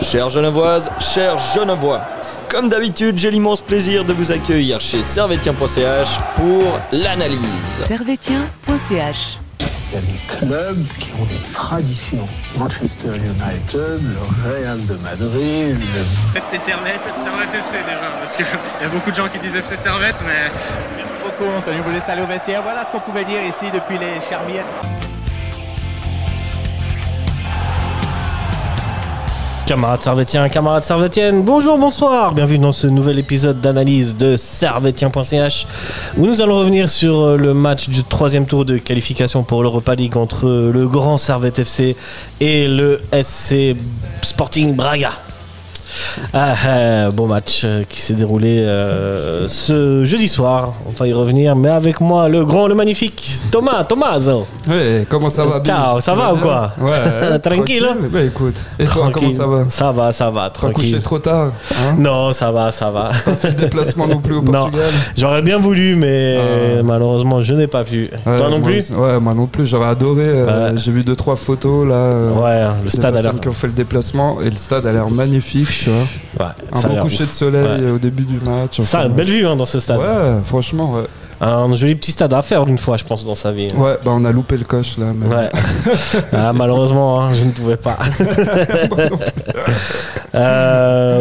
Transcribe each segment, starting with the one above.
Chères Genevoises, chers Genevois, comme d'habitude, j'ai l'immense plaisir de vous accueillir chez Servetien.ch pour l'analyse. Servetien.ch. Il y a des clubs qui ont des traditions. Manchester United, le Real de Madrid, le... FC Servette FC déjà, parce qu'il y a beaucoup de gens qui disent FC Servette, mais... Merci beaucoup Anthony, vous laissez aller au vestiaire. Voilà ce qu'on pouvait dire ici depuis les Charmières. Camarades Servetiens, camarades Servetiennes, bonjour, bonsoir, bienvenue dans ce nouvel épisode d'analyse de Servetien.ch où nous allons revenir sur le match du troisième tour de qualification pour l'Europa League entre le Grand Servette FC et le SC Sporting Braga. Bon match qui s'est déroulé ce jeudi soir, on va y revenir, mais avec moi le grand, le magnifique Tommaso. Ouais, comment ça va? Ciao, ça va ou quoi? Ouais, tranquille. Bah écoute, et toi, comment ça va? Ça va, Pas tranquille. couché trop tard, hein? Non, ça va. Pas fait le déplacement non plus au Portugal? Non, j'aurais bien voulu, mais malheureusement je n'ai pas pu. Toi non plus? Ouais, moi non plus, j'aurais adoré. J'ai vu 2-3 photos là. Ouais, le stade a l'air. Qui ont fait le déplacement et le stade a l'air magnifique, tu vois. Ouais, un beau coucher de soleil au début du match. Ça, enfin, belle vue dans ce stade. Ouais, franchement, ouais. Un joli petit stade à faire une fois, je pense, dans sa vie. Ouais, bah on a loupé le coche là. Mais... Ouais. Malheureusement, hein, je ne pouvais pas.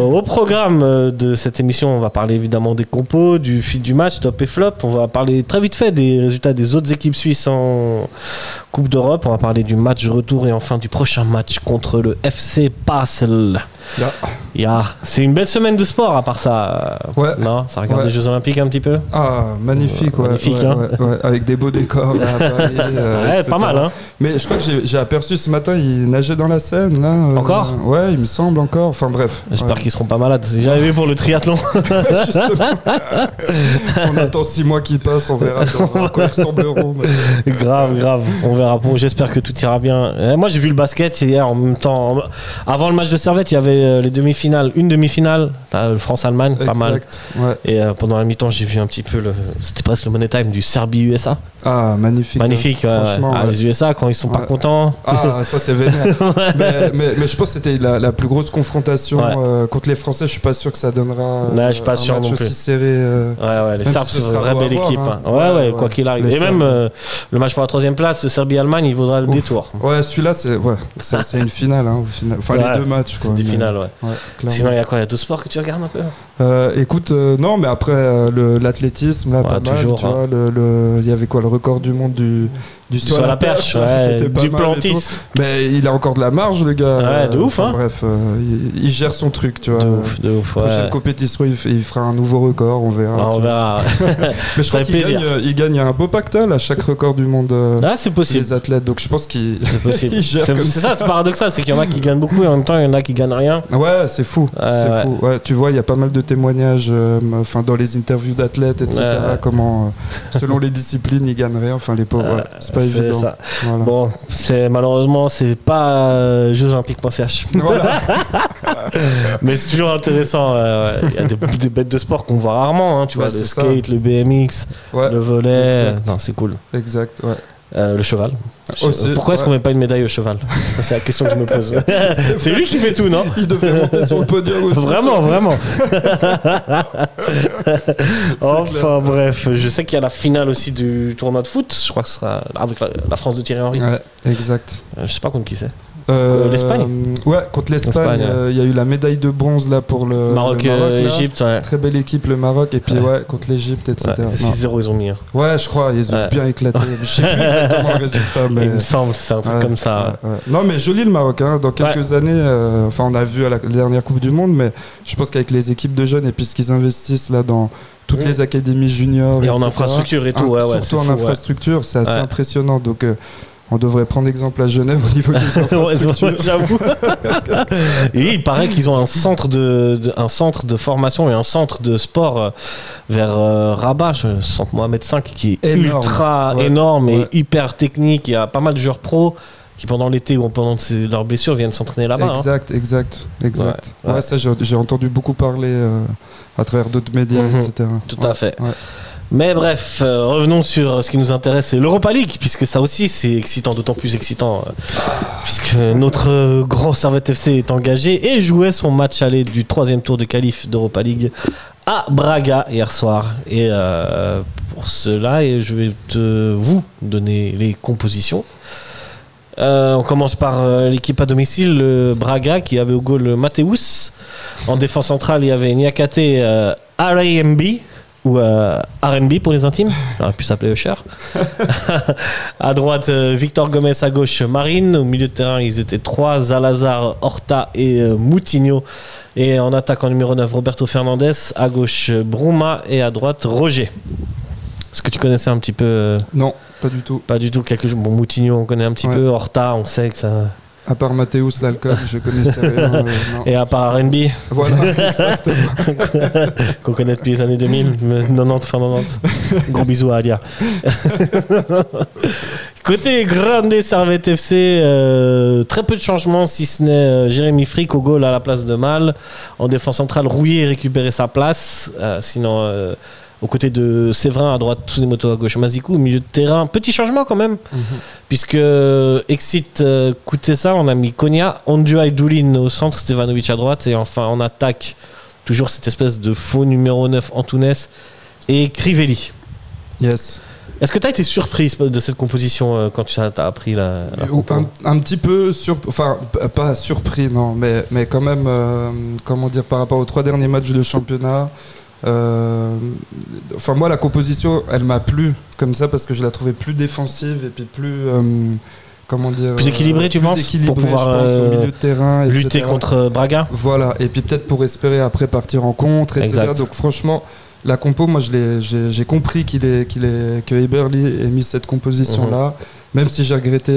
Au programme de cette émission, on va parler évidemment des compos, du feed du match, top et flop. On va parler très vite fait des résultats des autres équipes suisses en Coupe d'Europe. On va parler du match retour et enfin du prochain match contre le FC Basel. C'est une belle semaine de sport à part ça. Ouais. Non, ça regarde les Jeux Olympiques un petit peu. Ah, magnifique, ouais. Magnifique, ouais, hein. ouais, avec des beaux décors là, à Paris, etc. Pas mal, hein. Mais je crois que j'ai aperçu ce matin, il nageait dans la Seine là. Encore? Ouais, il me semble encore. Enfin bref. J'espère qu'ils seront pas malades. J'ai arrivé pour le triathlon. On attend 6 mois qui passent, on verra à quoi ils ressembleront. Mais... Grave. On verra. J'espère que tout ira bien. Moi, j'ai vu le basket hier en même temps. Avant le match de Servette, il y avait les demi-finales. Une demi-finale, France-Allemagne, pas mal. Ouais. Et pendant la mi-temps, j'ai vu un petit peu c'était presque le money time du Serbie-USA. Ah, magnifique. Magnifique, franchement. Ouais. Les USA, quand ils sont pas contents. Ah, ça c'est vénère. mais je pense que c'était la plus grosse confrontation contre les Français. Je suis pas sûr que ça donnera je suis pas sûr un match non plus. aussi serré. Les Serbes, c'est une vraie belle équipe. Hein. Ouais, quoi qu'il arrive. Et même le match pour la troisième place, Serbie-Allemagne, il vaudra le détour. Ouais, celui-là, c'est une finale. Hein, au final. Enfin, les deux matchs. C'est des finales, ouais. Sinon, il y a quoi? Il y a d'autres sports que tu regardes un peu? Écoute, non, mais après l'athlétisme, là, pas toujours, mal. Tu vois, il y avait quoi, le record du monde du saut à la perche, du Plantis. Mais il a encore de la marge, le gars. Ouais, de ouf, hein. Bref, il gère son truc, tu vois. De ouf. Prochaine compétition, il fera un nouveau record, on verra. On verra. Mais je crois qu'il gagne un beau pactole à chaque record du monde. C'est possible. Les athlètes, donc je pense qu'il gère. C'est ça, c'est paradoxal, c'est qu'il y en a qui gagnent beaucoup et en même temps il y en a qui gagnent rien. Ouais, c'est fou. Fou. Ouais, tu vois, il y a pas mal de témoignages, dans les interviews d'athlètes, etc. Comment, selon les disciplines, ils gagnent rien. Enfin, les pauvres, c'est pas évident. Ça. Voilà. Bon, malheureusement, c'est pas Jeux Olympiques.ch. Voilà. Mais c'est toujours intéressant. Il y a des bêtes de sport qu'on voit rarement. Hein, tu vois, le skate, le BMX, le volley. Non, c'est cool. Exact, ouais. Le cheval. Aussi, pourquoi est-ce qu'on met pas une médaille au cheval? C'est la question que je me pose. C'est lui qui fait tout, non? Il devrait monter sur le podium aussi. Vraiment. Enfin bref, je sais qu'il y a la finale aussi du tournoi de foot. Je crois que ce sera avec la France de Thierry Henry. Ouais, exact. Je sais pas contre qui c'est. L'Espagne. Ouais, contre l'Espagne, il y a eu la médaille de bronze là pour le Maroc, Égypte. Ouais. Très belle équipe le Maroc et puis contre l'Égypte, etc. 6-0 ils ont mis. Ouais, je crois, ils ont bien éclaté. Je sais plus exactement le résultat, mais il me semble, c'est un truc comme ça. Ouais. Non, mais joli le Maroc. Hein. Dans quelques années, on a vu à la dernière Coupe du Monde, mais je pense qu'avec les équipes de jeunes et puis ce qu'ils investissent là dans toutes les académies juniors et en infrastructure et tout, surtout en infrastructure, c'est assez impressionnant. Donc on devrait prendre exemple à Genève au niveau des infrastructures. J'avoue. Et il paraît qu'ils ont un centre de formation et un centre de sport vers Rabat, centre Mohamed V, qui est ultra énorme et hyper technique. Il y a pas mal de joueurs pros qui pendant l'été ou pendant leurs blessures viennent s'entraîner là-bas. Exact. Ouais, ça j'ai entendu beaucoup parler à travers d'autres médias, etc. Tout à fait. Mais bref, revenons sur ce qui nous intéresse, c'est l'Europa League, puisque ça aussi c'est excitant, d'autant plus excitant, puisque notre grand Servette FC est engagé et jouait son match aller du 3e tour de qualif d'Europa League à Braga hier soir. Et pour cela, je vais vous donner les compositions. On commence par l'équipe à domicile, le Braga, qui avait au goal Mateus. En défense centrale, il y avait Niakate RAMB, ou R&B pour les intimes, on aurait pu s'appeler Usher. À droite, Victor Gomez, à gauche, Marine. Au milieu de terrain, ils étaient 3, Zalazar, Horta et Moutinho. Et en attaque, en numéro 9, Roberto Fernandez. À gauche, Bruma. Et à droite, Roger. Est-ce que tu connaissais un petit peu Non, pas du tout. Pas du tout. Bon, Moutinho, on connaît un petit peu. Horta, on sait que ça... À part Mathéus, l'alcool, je connaissais rien. Non. Et à part R&B. Voilà, exactement. Qu'on connaît depuis les années 2000, 90, fin 90. Gros bisous à Alia. Côté Grande Servette FC, très peu de changements, si ce n'est Jérémy Frick au goal à la place de Mal. En défense centrale, Rouillé récupérait sa place. Sinon... aux côtés de Séverin à droite, Tsunemoto à gauche, Mazikou au milieu de terrain. Petit changement quand même, puisque Exit Kutesa, on a mis Konya, Ondua et Doulin au centre, Stevanovic à droite, et enfin en attaque, toujours cette espèce de faux numéro 9 Antunes et Crivelli. Yes. Est-ce que tu as été surprise de cette composition quand tu as appris la un petit peu, enfin pas surpris, non, mais quand même, comment dire, par rapport aux 3 derniers matchs de championnat. Enfin moi la composition elle m'a plu comme ça parce que je la trouvais plus défensive et puis plus comment dire plus équilibrée tu penses pour pouvoir je pense, au milieu de terrain, lutter contre Braga, voilà, et puis peut-être pour espérer après partir en contre, etc. Exact. Donc franchement la compo, moi j'ai compris que Eberli ait mis cette composition là, même si j'ai regretté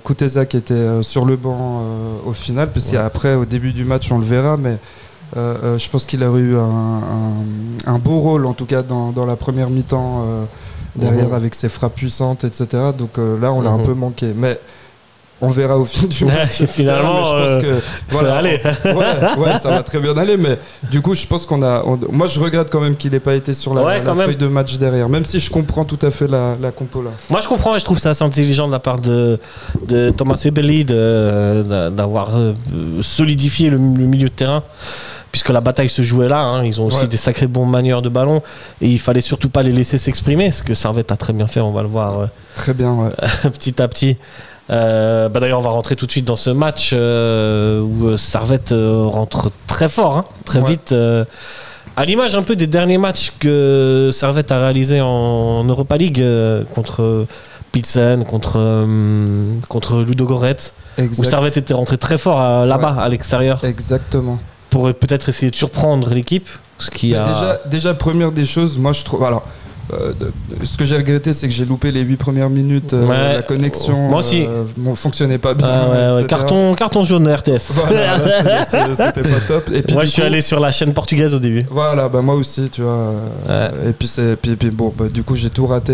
Kutesa qui était sur le banc au final, parce qu'après au début du match on le verra, mais je pense qu'il aurait eu un beau rôle en tout cas dans la première mi-temps derrière avec ses frappes puissantes, etc. Donc là on l'a un peu manqué, mais on verra au fil du match. Finalement, je pense que, voilà, ça va aller. ouais, ça va très bien aller, mais du coup je pense moi je regrette quand même qu'il n'ait pas été sur la feuille de match derrière, même si je comprends tout à fait la compo là. Moi je comprends et je trouve ça assez intelligent de la part de Thomas Eberli d'avoir solidifié le milieu de terrain, puisque la bataille se jouait là, hein. Ils ont aussi des sacrés bons manieurs de ballon et il fallait surtout pas les laisser s'exprimer, ce que Servette a très bien fait, on va le voir très bien, petit à petit. D'ailleurs on va rentrer tout de suite dans ce match où Servette rentre très fort, hein, très vite, à l'image un peu des derniers matchs que Servette a réalisés en Europa League contre Pilsen, contre Ludogorets, où Servette était rentré très fort là-bas à l'extérieur. Exactement. Pour peut-être essayer de surprendre l'équipe. Déjà, première des choses, moi je trouve. Alors, ce que j'ai regretté, c'est que j'ai loupé les 8 premières minutes. La connexion moi aussi. Fonctionnait pas bien. Carton jaune RTS. Voilà, c'était pas top. Et puis, moi, je suis allé sur la chaîne portugaise au début. Voilà, moi aussi, tu vois. Et puis bon, du coup, j'ai tout raté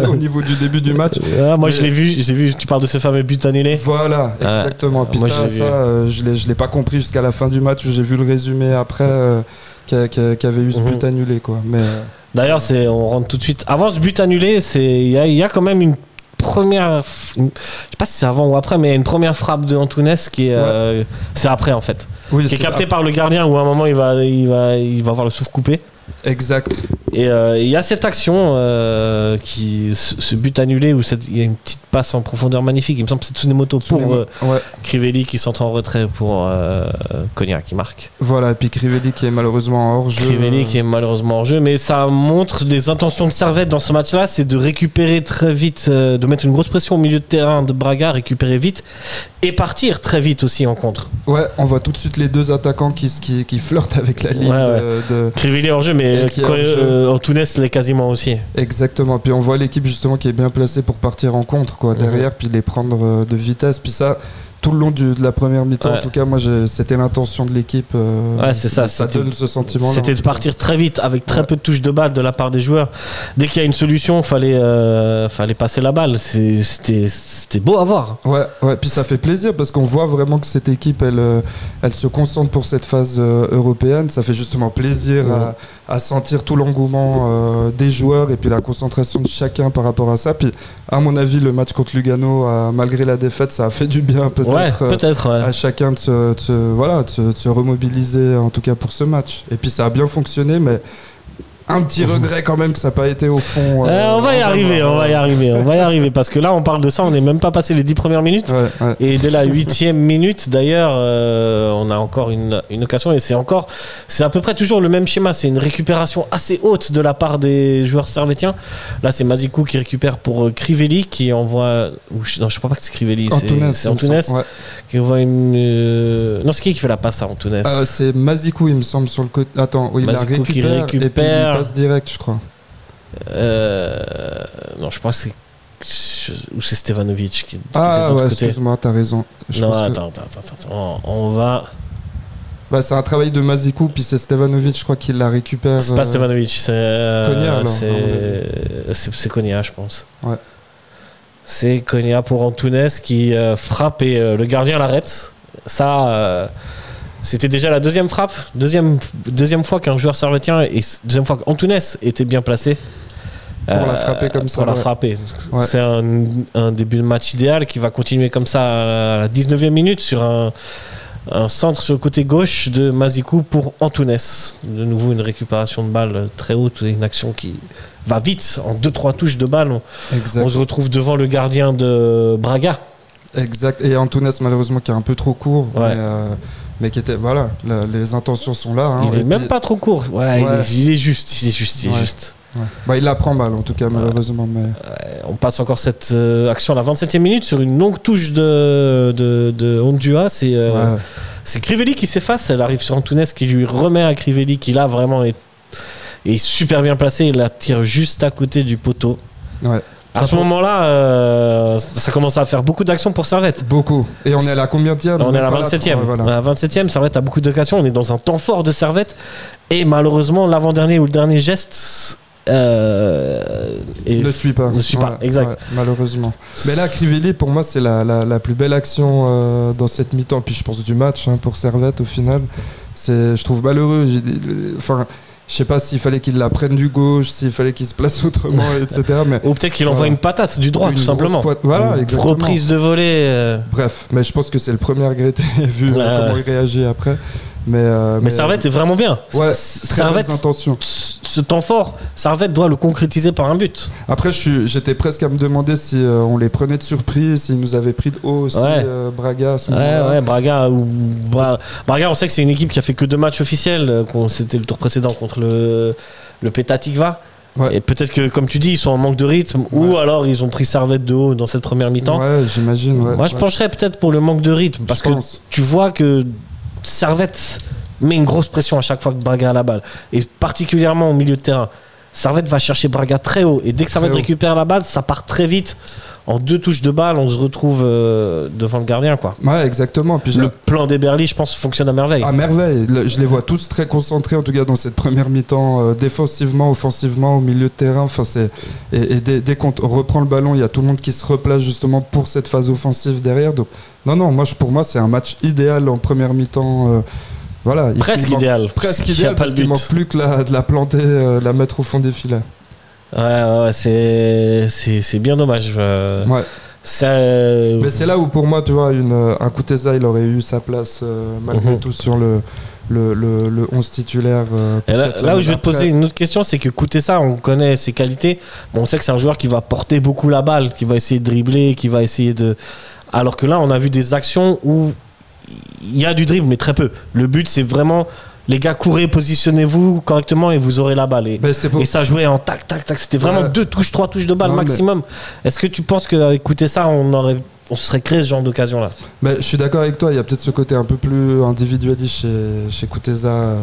au niveau du début du match. Moi, je l'ai vu. Tu parles de ce fameux but annulé. Voilà, exactement. Puis moi, je l'ai pas compris jusqu'à la fin du match où j'ai vu le résumé après qui avait eu ce but annulé, quoi. Mais d'ailleurs, on rentre tout de suite. Avant ce but annulé, il y a quand même une première. Je sais pas si c'est avant ou après, mais il y a une première frappe de Antunes qui est. C'est après en fait. Oui, qui est capté par le gardien où à un moment il va avoir le souffle coupé. Exact. Et il y a cette action, ce but annulé où il y a une petite passe en profondeur magnifique. Il me semble que c'est Tsunemoto pour Crivelli qui s'entre en retrait pour Konya qui marque. Voilà, et puis Crivelli qui est malheureusement hors jeu. Mais ça montre des intentions de Servette dans ce match-là, c'est de récupérer très vite, de mettre une grosse pression au milieu de terrain de Braga, récupérer vite et partir très vite aussi en contre. Ouais, on voit tout de suite les deux attaquants qui flirtent avec la ligne de Crivelli hors jeu, mais Antunes l'est quasiment aussi. Exactement, puis on voit l'équipe justement qui est bien placée pour partir en contre derrière, puis les prendre de vitesse, puis ça tout le long de la première mi-temps. Ouais. En tout cas, moi, c'était l'intention de l'équipe. Ouais, c'est ça. Ça donne ce sentiment. C'était de partir très vite avec très peu de touches de balle de la part des joueurs. Dès qu'il y a une solution, fallait passer la balle. C'était beau à voir. Ouais. Puis ça fait plaisir parce qu'on voit vraiment que cette équipe, elle se concentre pour cette phase européenne. Ça fait justement plaisir à sentir tout l'engouement des joueurs et puis la concentration de chacun par rapport à ça. Puis, à mon avis, le match contre Lugano, malgré la défaite, ça a fait du bien peut-être à chacun de se remobiliser, en tout cas pour ce match. Et puis ça a bien fonctionné, mais un petit regret quand même que ça n'a pas été au fond. On va y arriver parce que là on parle de ça, on n'est même pas passé les 10 premières minutes. Ouais. Et dès la 8e minute d'ailleurs, on a encore une occasion et c'est à peu près toujours le même schéma. C'est une récupération assez haute de la part des joueurs servétiens. Là c'est Mazikou qui récupère pour Crivelli qui envoie. Non, je crois pas que c'est Crivelli, c'est Antunes qui envoie une. Non, c'est qui fait la passe à Antunes? C'est Mazikou, il me semble, sur le côté. Attends, oui, il la récupère. Et puis passe direct, je crois. Non, je pense que c'est Stevanovic qui ouais, excuse-moi, t'as raison. Attends, on va. C'est un travail de Mazikou, puis c'est Stevanovic, je crois qu'il la récupère. C'est pas Stevanovic, c'est Konya, alors. C'est Konya, je pense. Ouais. C'est Konya pour Antunes qui frappe et le gardien l'arrête. Ça. C'était déjà la deuxième frappe, deuxième fois qu'un joueur servétien et deuxième fois qu'Antunes était bien placé pour la frapper comme ça. Pour la frapper. Ouais. C'est un début de match idéal qui va continuer comme ça à la 19e minute sur un centre sur le côté gauche de Mazikou pour Antunes. De nouveau une récupération de balle très haute et une action qui va vite en 2-3 touches de balle. On se retrouve devant le gardien de Braga. Exact. Et Antunes malheureusement qui est un peu trop court. Ouais. Mais qui était, voilà, les intentions sont là. Il est même pas trop court. Il est juste. Ouais. Il la prend mal en tout cas malheureusement. Mais... on passe encore cette action à la 27e minute sur une longue touche de Ondua. C'est Crivelli qui s'efface. Elle arrive sur Antunes qui lui remet à Crivelli qui là vraiment est super bien placé. Il la tire juste à côté du poteau. Ouais. À ce moment-là, ça commence à faire beaucoup d'actions pour Servette. Beaucoup. Et on est à la combienième? On est à la 27e. Voilà. À la 27e, Servette a beaucoup d'occasions. On est dans un temps fort de Servette. Et malheureusement, l'avant-dernier ou le dernier geste ne suit pas. Exact. Ouais, malheureusement. Mais là, Crivelli, pour moi, c'est la plus belle action dans cette mi-temps. Puis je pense du match pour Servette au final. Je trouve malheureux. Je sais pas s'il fallait qu'il la prenne du gauche, s'il fallait qu'il se place autrement, etc. Mais, ou peut-être qu'il envoie une patate du droit, tout simplement. Voilà, exactement. Reprise de volée. Bref, mais je pense que c'est le premier regretté vu comment il réagit après. Mais Servette est vraiment bien. Ouais, Servette, intentions. Ce temps fort, Servette doit le concrétiser par un but. Après, j'étais presque à me demander si on les prenait de surprise, s'ils nous avaient pris de haut aussi, Braga à ce moment-là. Braga, on sait que c'est une équipe qui a fait que 2 matchs officiels. C'était le tour précédent contre le Petah Tikva. Ouais. Et peut-être que, comme tu dis, ils sont en manque de rythme ou alors ils ont pris Servette de haut dans cette première mi-temps. Ouais, j'imagine. Moi, je pencherais peut-être pour le manque de rythme parce que tu vois que Servette met une grosse pression à chaque fois que Braga a la balle et particulièrement au milieu de terrain. Servette va chercher Braga très haut et dès que Servette récupère la balle, ça part très vite. En 2 touches de balle, on se retrouve devant le gardien, quoi. Ouais, exactement. Puis le plan d'Eberly, je pense, fonctionne à merveille. À merveille. Je les vois tous très concentrés, en tout cas dans cette première mi-temps, défensivement, offensivement, au milieu de terrain. Dès qu'on reprend le ballon, il y a tout le monde qui se replace justement pour cette phase offensive derrière. Donc, non, pour moi, c'est un match idéal en première mi-temps. Voilà, presque idéal. Presque idéal parce qu'il manque plus que de la planter, la mettre au fond des filets. Ouais, c'est bien dommage. Ouais. Mais c'est là où pour moi, tu vois, un Kuteza, il aurait eu sa place malgré tout sur le 11 titulaire. Là où je vais te poser une autre question, c'est que Kuteza, on connaît ses qualités, mais on sait que c'est un joueur qui va porter beaucoup la balle, qui va essayer de dribbler, qui va essayer de... Alors que là, on a vu des actions où il y a du dribble, mais très peu. Le but, c'est vraiment... Les gars, courez, positionnez-vous correctement et vous aurez la balle. Et ça jouait en tac, tac, tac. C'était vraiment 2 touches, 3 touches de balle maximum. Est-ce que tu penses qu'écouter ça, on se serait créé ce genre d'occasion-là? Je suis d'accord avec toi. Il y a peut-être ce côté un peu plus individualiste chez Kuteza.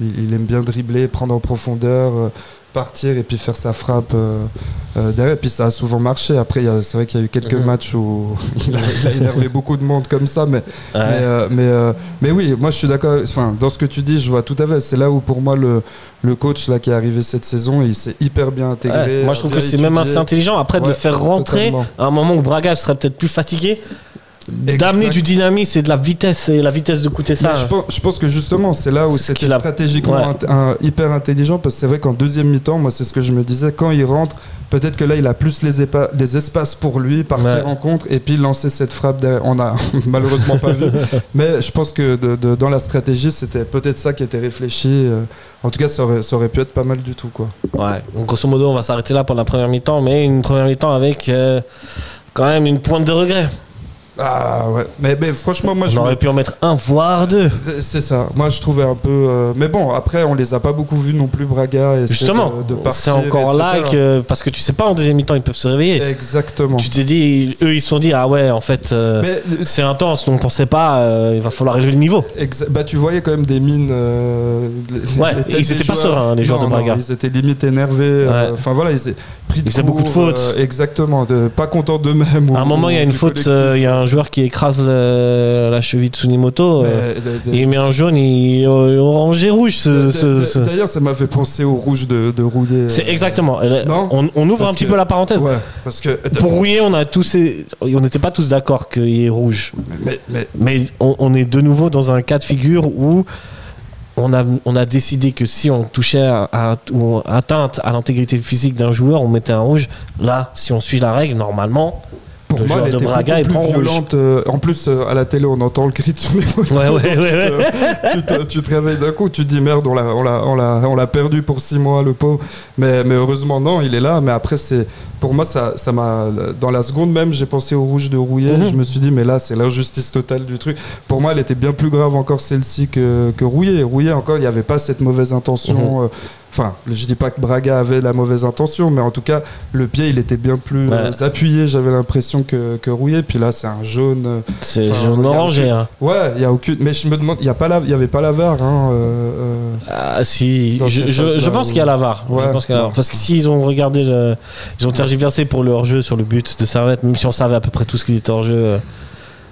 Il aime bien dribbler, prendre en profondeur. partir et puis faire sa frappe derrière. Et puis ça a souvent marché. Après, c'est vrai qu'il y a eu quelques matchs où il a énervé beaucoup de monde comme ça. Mais oui, moi je suis d'accord. Enfin, dans ce que tu dis, je vois tout à fait. C'est là où pour moi le coach là, qui est arrivé cette saison, il s'est hyper bien intégré. Ouais, moi je trouve que c'est même assez intelligent. Après, de le faire rentrer totalement. À un moment où Braga serait peut-être plus fatigué. D'amener du dynamisme et de la vitesse de coûter ça. Je pense que justement c'est là où c'était stratégiquement hyper intelligent, parce que c'est vrai qu'en deuxième mi-temps, moi c'est ce que je me disais, quand il rentre, peut-être que là il a plus les espaces pour lui partir en contre et puis lancer cette frappe derrière. On a malheureusement pas vu, mais je pense que dans la stratégie c'était peut-être ça qui était réfléchi. En tout cas ça aurait pu être pas mal du tout quoi. Ouais, donc grosso modo on va s'arrêter là pour la première mi-temps, mais une première mi-temps avec quand même une pointe de regret. Ah ouais, mais franchement moi on aurait pu en mettre un voire deux. C'est ça, moi je trouvais un peu mais bon après on les a pas beaucoup vus non plus Braga et justement de partir, c'est encore là que parce que tu sais pas en deuxième mi-temps ils peuvent se réveiller. Exactement. Tu t'es dit, eux ils se sont dit ah ouais en fait c'est intense donc on sait pas il va falloir élever le niveau. Bah tu voyais quand même des mines ils étaient pas sereins les joueurs de Braga. Ils étaient limite énervés enfin voilà ils faisaient beaucoup de fautes. Exactement, pas contents d'eux-mêmes. À un moment il y a une faute, il y a un joueur qui écrase la cheville de Tsunimoto, il met un jaune, orange et rouge. D'ailleurs, ça m'a fait penser au rouge de Rouillet. C'est exactement. On ouvre un petit peu la parenthèse. Ouais, parce que pour Rouillet, on n'était pas tous d'accord qu'il y ait rouge. Mais on est de nouveau dans un cas de figure où on a décidé que si on touchait ou atteinte à l'intégrité physique d'un joueur, on mettait un rouge. Là, si on suit la règle, normalement. Pour moi, elle était Braga beaucoup plus violente. En plus, à la télé, on entend le cri de Tsunemoto. Tu te réveilles d'un coup, tu te dis merde, on l'a perdu pour 6 mois, le pauvre. Mais heureusement, non, il est là. Mais après, pour moi, ça m'a. Dans la seconde même, j'ai pensé au rouge de Rouillet. Je me suis dit, mais là, c'est l'injustice totale du truc. Pour moi, elle était bien plus grave encore celle-ci que Rouillet. Rouillet, encore, il n'y avait pas cette mauvaise intention. Enfin, je dis pas que Braga avait la mauvaise intention, mais en tout cas, le pied, il était bien plus appuyé, j'avais l'impression que Rouillet. Puis là, c'est un jaune. C'est jaune orangé. Ouais, il y a aucune. Mais je me demande, il y avait pas la VAR. Ah si, je pense qu'il y a la VAR. Ouais. Parce que s'ils ont regardé, ils ont tergiversé pour leur jeu sur le but de Servette, même si on savait à peu près tout ce qu'il était hors jeu.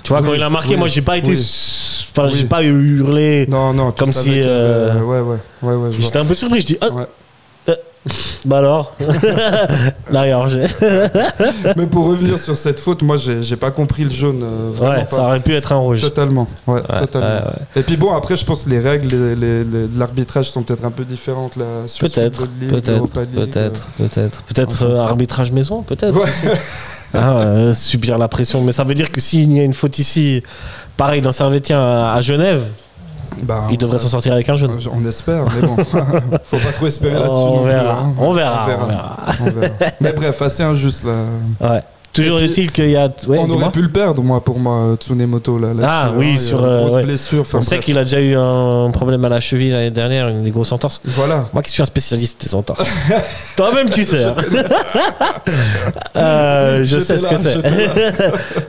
Tu vois, quand il a marqué, moi j'ai pas été. Enfin, j'ai pas hurlé. Non, comme si. Ouais. J'étais un peu surpris, je dis. Bah alors derrière j'ai. Mais pour revenir sur cette faute, moi j'ai pas compris le jaune. Vraiment ça aurait pu être un rouge. Totalement. Totalement. Et puis bon, après je pense que les règles de l'arbitrage sont peut-être un peu différentes là. Sur peut-être arbitrage maison, peut-être. Subir la pression, mais ça veut dire que s'il y a une faute ici, pareil d'un Servettien à Genève. Il devrait s'en sortir avec un jaune. On espère, mais bon, faut pas trop espérer là-dessus. On verra. Mais bref, assez injuste là. Ouais. Toujours est-il qu'il y a. On aurait pu le perdre, pour moi, Tsunemoto là. Oui, sur grosse blessure. On sait qu'il a déjà eu un problème à la cheville l'année dernière, une des grosses entorses. Voilà. Moi qui suis un spécialiste des entorses. Toi-même, tu sais. Je sais ce que c'est.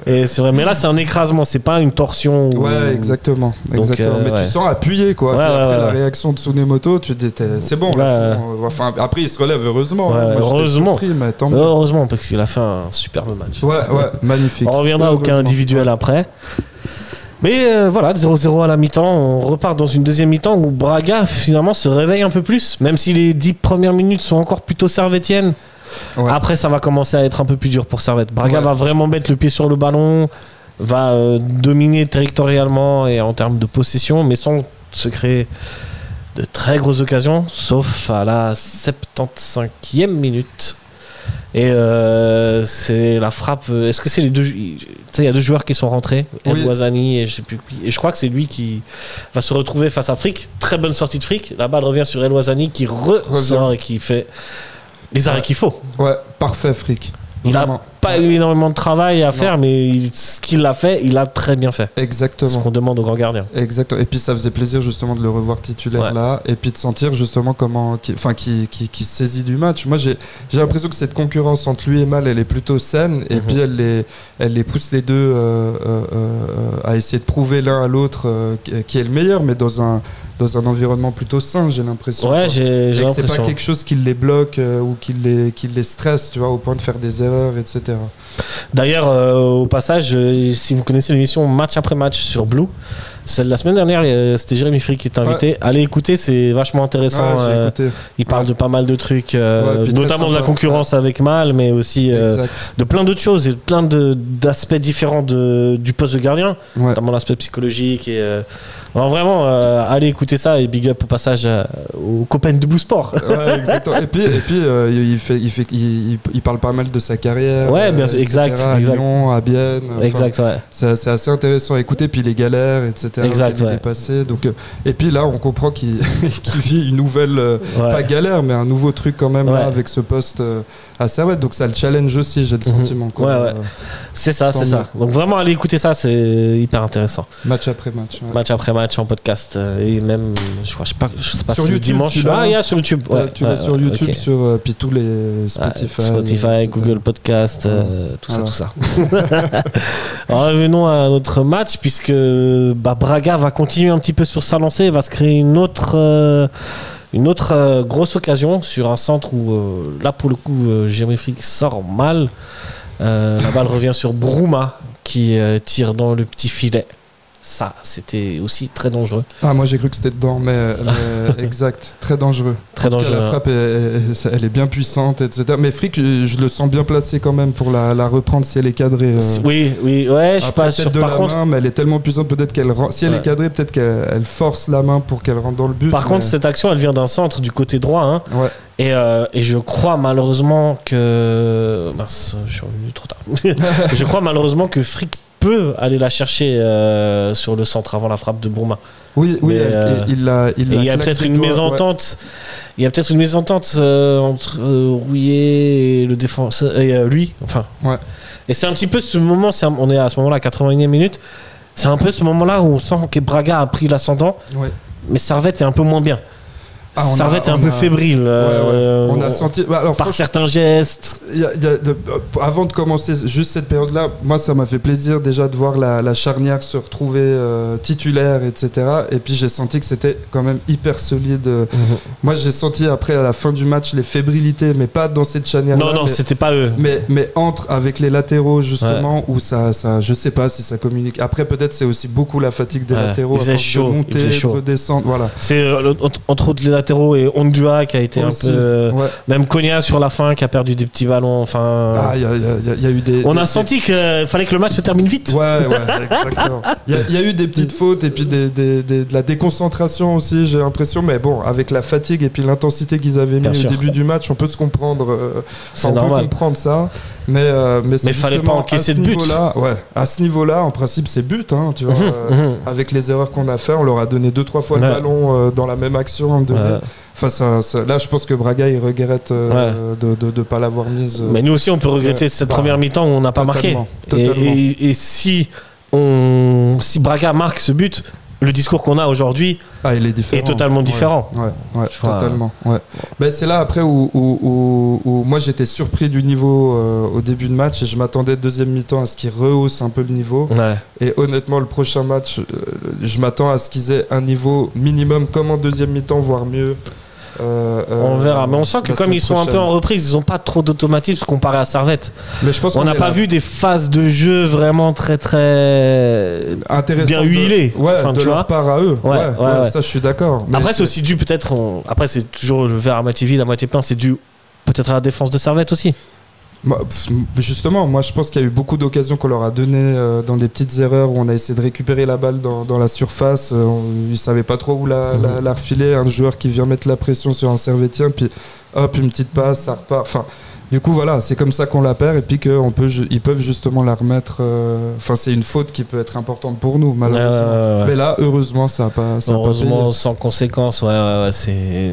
Et c'est vrai, mais là, c'est un écrasement, c'est pas une torsion. Ouais, exactement. Mais tu sens appuyé, quoi. Après la réaction de Tsunemoto, tu te dis, c'est bon. Enfin, après, il se relève, heureusement. Heureusement. Heureusement, parce qu'il a fait un superbe match. Ouais, magnifique. On reviendra au cas individuel après. Mais voilà, 0-0 à la mi-temps. On repart dans une deuxième mi-temps où Braga finalement se réveille un peu plus, même si les 10 premières minutes sont encore plutôt servettiennes. Après, ça va commencer à être un peu plus dur pour Servette. Braga va vraiment mettre le pied sur le ballon, va dominer territorialement et en termes de possession, mais sans se créer de très grosses occasions, sauf à la 75e minute. Et c'est la frappe. Est-ce que c'est les deux? Tu sais, il y a deux joueurs qui sont rentrés, El Ouazzani et je sais plus qui. Et je crois que c'est lui qui va se retrouver face à Frick. Très bonne sortie de Frick. La balle revient sur El Ouazzani qui ressort et qui fait les arrêts qu'il faut. Ouais, parfait Frick. Il n'a pas eu énormément de travail à faire, mais ce qu'il a fait, il a très bien fait. Exactement. C'est ce qu'on demande au grand gardien. Exactement. Et puis ça faisait plaisir justement de le revoir titulaire là, et puis de sentir justement comment, qui saisit du match. Moi, j'ai l'impression que cette concurrence entre lui et Mal, elle est plutôt saine, et puis elle les pousse les deux à essayer de prouver l'un à l'autre qui est le meilleur, mais dans dans un environnement plutôt sain, j'ai l'impression. Ouais, j'ai l'impression. C'est pas quelque chose qui les bloque ou qui les stresse, tu vois, au point de faire des erreurs, etc. D'ailleurs, au passage, si vous connaissez l'émission Match après match sur Blue, celle de la semaine dernière, c'était Jérémy Frick qui était invité. Ouais. Allez écouter, c'est vachement intéressant. Il parle de pas mal de trucs, notamment de la concurrence avec Mal, mais aussi de plein d'autres choses et plein d'aspects différents du poste de gardien, notamment l'aspect psychologique. Alors vraiment, allez écouter ça et big up au passage aux copains de Blue Sport. Ouais, exactement. Et puis il parle pas mal de sa carrière. Ouais, bien sûr, exact. À Lyon, à Bienne. Exact, ouais. C'est assez intéressant à écouter, puis les galères, etc. Exact, il est passé. Donc, et puis là, on comprend qu'il vit une nouvelle, pas galère, mais un nouveau truc quand même là, avec ce poste à Servette. Donc ça le challenge aussi, j'ai le sentiment. Ouais. C'est ça. Donc vraiment, allez écouter ça, c'est hyper intéressant. Match après match. Ouais. Match après match en podcast. Et même, je sais pas sur si YouTube, dimanche. Sur YouTube. Tu l'as sur YouTube, okay. Sur puis tous les Spotify, Google Podcast, tout ça. Alors, revenons à notre match, puisque Braga va continuer un petit peu sur sa lancée, va se créer une autre grosse occasion sur un centre où là pour le coup Jérémy Frick sort mal. La balle revient sur Bruma qui tire dans le petit filet. Ça, c'était aussi très dangereux. Ah, moi j'ai cru que c'était dedans, mais exact, très dangereux. Très dangereux. La frappe, elle est bien puissante, etc. Mais Frick, je le sens bien placé quand même pour la reprendre si elle est cadrée. Oui, ouais, je suis pas sûr. Par contre, main, mais elle est tellement puissante, peut-être qu'elle si elle est cadrée, peut-être qu'elle force la main pour qu'elle rentre dans le but. Par contre, cette action, elle vient d'un centre du côté droit, hein. Ouais. Et je crois malheureusement que je suis revenu trop tard. Je crois malheureusement que Frick peut aller la chercher sur le centre avant la frappe de Bruma. Oui, il y a peut-être une mésentente. Il y a peut-être une mésentente entre Rouillet et le défenseur et lui. Enfin. Ouais. Et c'est un petit peu ce moment. On est à ce moment-là, 81e minute. C'est un peu ce moment-là où on sent que Braga a pris l'ascendant. Ouais. Mais Servette est un peu moins bien. Servette est un peu fébrile. On a senti par certains gestes. Avant de commencer juste cette période-là, moi ça m'a fait plaisir déjà de voir la charnière se retrouver titulaire, etc. Et puis j'ai senti que c'était quand même hyper solide. Moi j'ai senti après à la fin du match les fébrilités, mais pas dans cette charnière-là. Non, c'était pas eux. Mais avec les latéraux justement, où ça, je sais pas si ça communique. Après peut-être c'est aussi beaucoup la fatigue des latéraux. Il faisait chaud. De monter, de redescendre. Voilà. C'est entre autres les latéraux et Ondua qui a été aussi, un peu même Konya sur la fin qui a perdu des petits ballons. Enfin, il y a eu des. On a senti qu'il fallait que le match se termine vite. Ouais, exactement. Il y a eu des petites fautes et puis de la déconcentration aussi, j'ai l'impression. Mais bon, avec la fatigue et puis l'intensité qu'ils avaient mis au début du match, on peut se comprendre. C'est normal. On peut comprendre ça. Mais il fallait pas encaisser de but. À ce niveau-là, en principe, c'est but. Hein, tu vois, avec les erreurs qu'on a fait, on leur a donné 2-3 fois le ballon dans la même action. Enfin, là, je pense que Braga il regrette de ne pas l'avoir mise. Mais nous aussi, on peut regretter cette première mi-temps où on n'a pas marqué. Totalement. Et si Braga marque ce but, le discours qu'on a aujourd'hui est totalement différent. Ouais, totalement. Ouais. Ben, c'est là après où moi j'étais surpris du niveau au début de match et je m'attendais deuxième mi-temps à ce qu'ils rehaussent un peu le niveau. Ouais. Et honnêtement, le prochain match, je m'attends à ce qu'ils aient un niveau minimum comme en deuxième mi-temps, voire mieux. On verra, mais on sent que comme ils sont un peu en reprise, ils n'ont pas trop d'automatisme comparé à Servette. Mais je pense on n'a pas vu des phases de jeu vraiment très bien huilées. De leur part à eux. Ça, je suis d'accord. Mais après, c'est aussi dû peut-être. Après, c'est toujours le verre à moitié vide, à moitié plein. C'est dû peut-être à la défense de Servette aussi. Justement, moi je pense qu'il y a eu beaucoup d'occasions qu'on leur a donné dans des petites erreurs où on a essayé de récupérer la balle dans la surface. Ils ne savaient pas trop où la refiler. Un joueur qui vient mettre la pression sur un Servettien, puis hop, une petite passe, ça repart. Enfin, du coup, voilà, c'est comme ça qu'on la perd et puis qu'ils peuvent justement la remettre. Enfin, c'est une faute qui peut être importante pour nous, malheureusement. Mais là, heureusement, ça n'a pas. Heureusement, sans conséquence, c'est.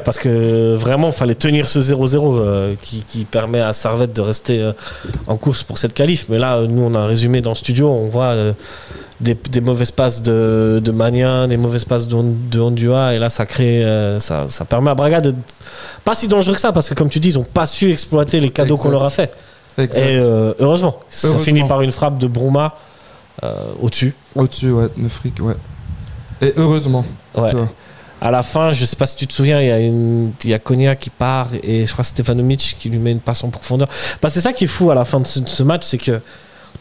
Parce que vraiment il fallait tenir ce 0-0 qui permet à Servette de rester en course pour cette qualif. Mais là nous on a un résumé dans le studio, on voit des mauvaises passes de Magnin, des mauvaises passes de Ondua, et là ça crée ça permet à Braga d'être pas si dangereux que ça, parce que comme tu dis, ils n'ont pas su exploiter les cadeaux qu'on leur a fait. Et heureusement ça finit par une frappe de Bruma au-dessus. Au-dessus, ouais, Neufrik, ouais. Et heureusement. Ouais. À la fin, je sais pas si tu te souviens, il y a Konya qui part et je crois que Stefanovic qui lui met une passe en profondeur. Bah, c'est ça qui est fou à la fin de ce match, c'est que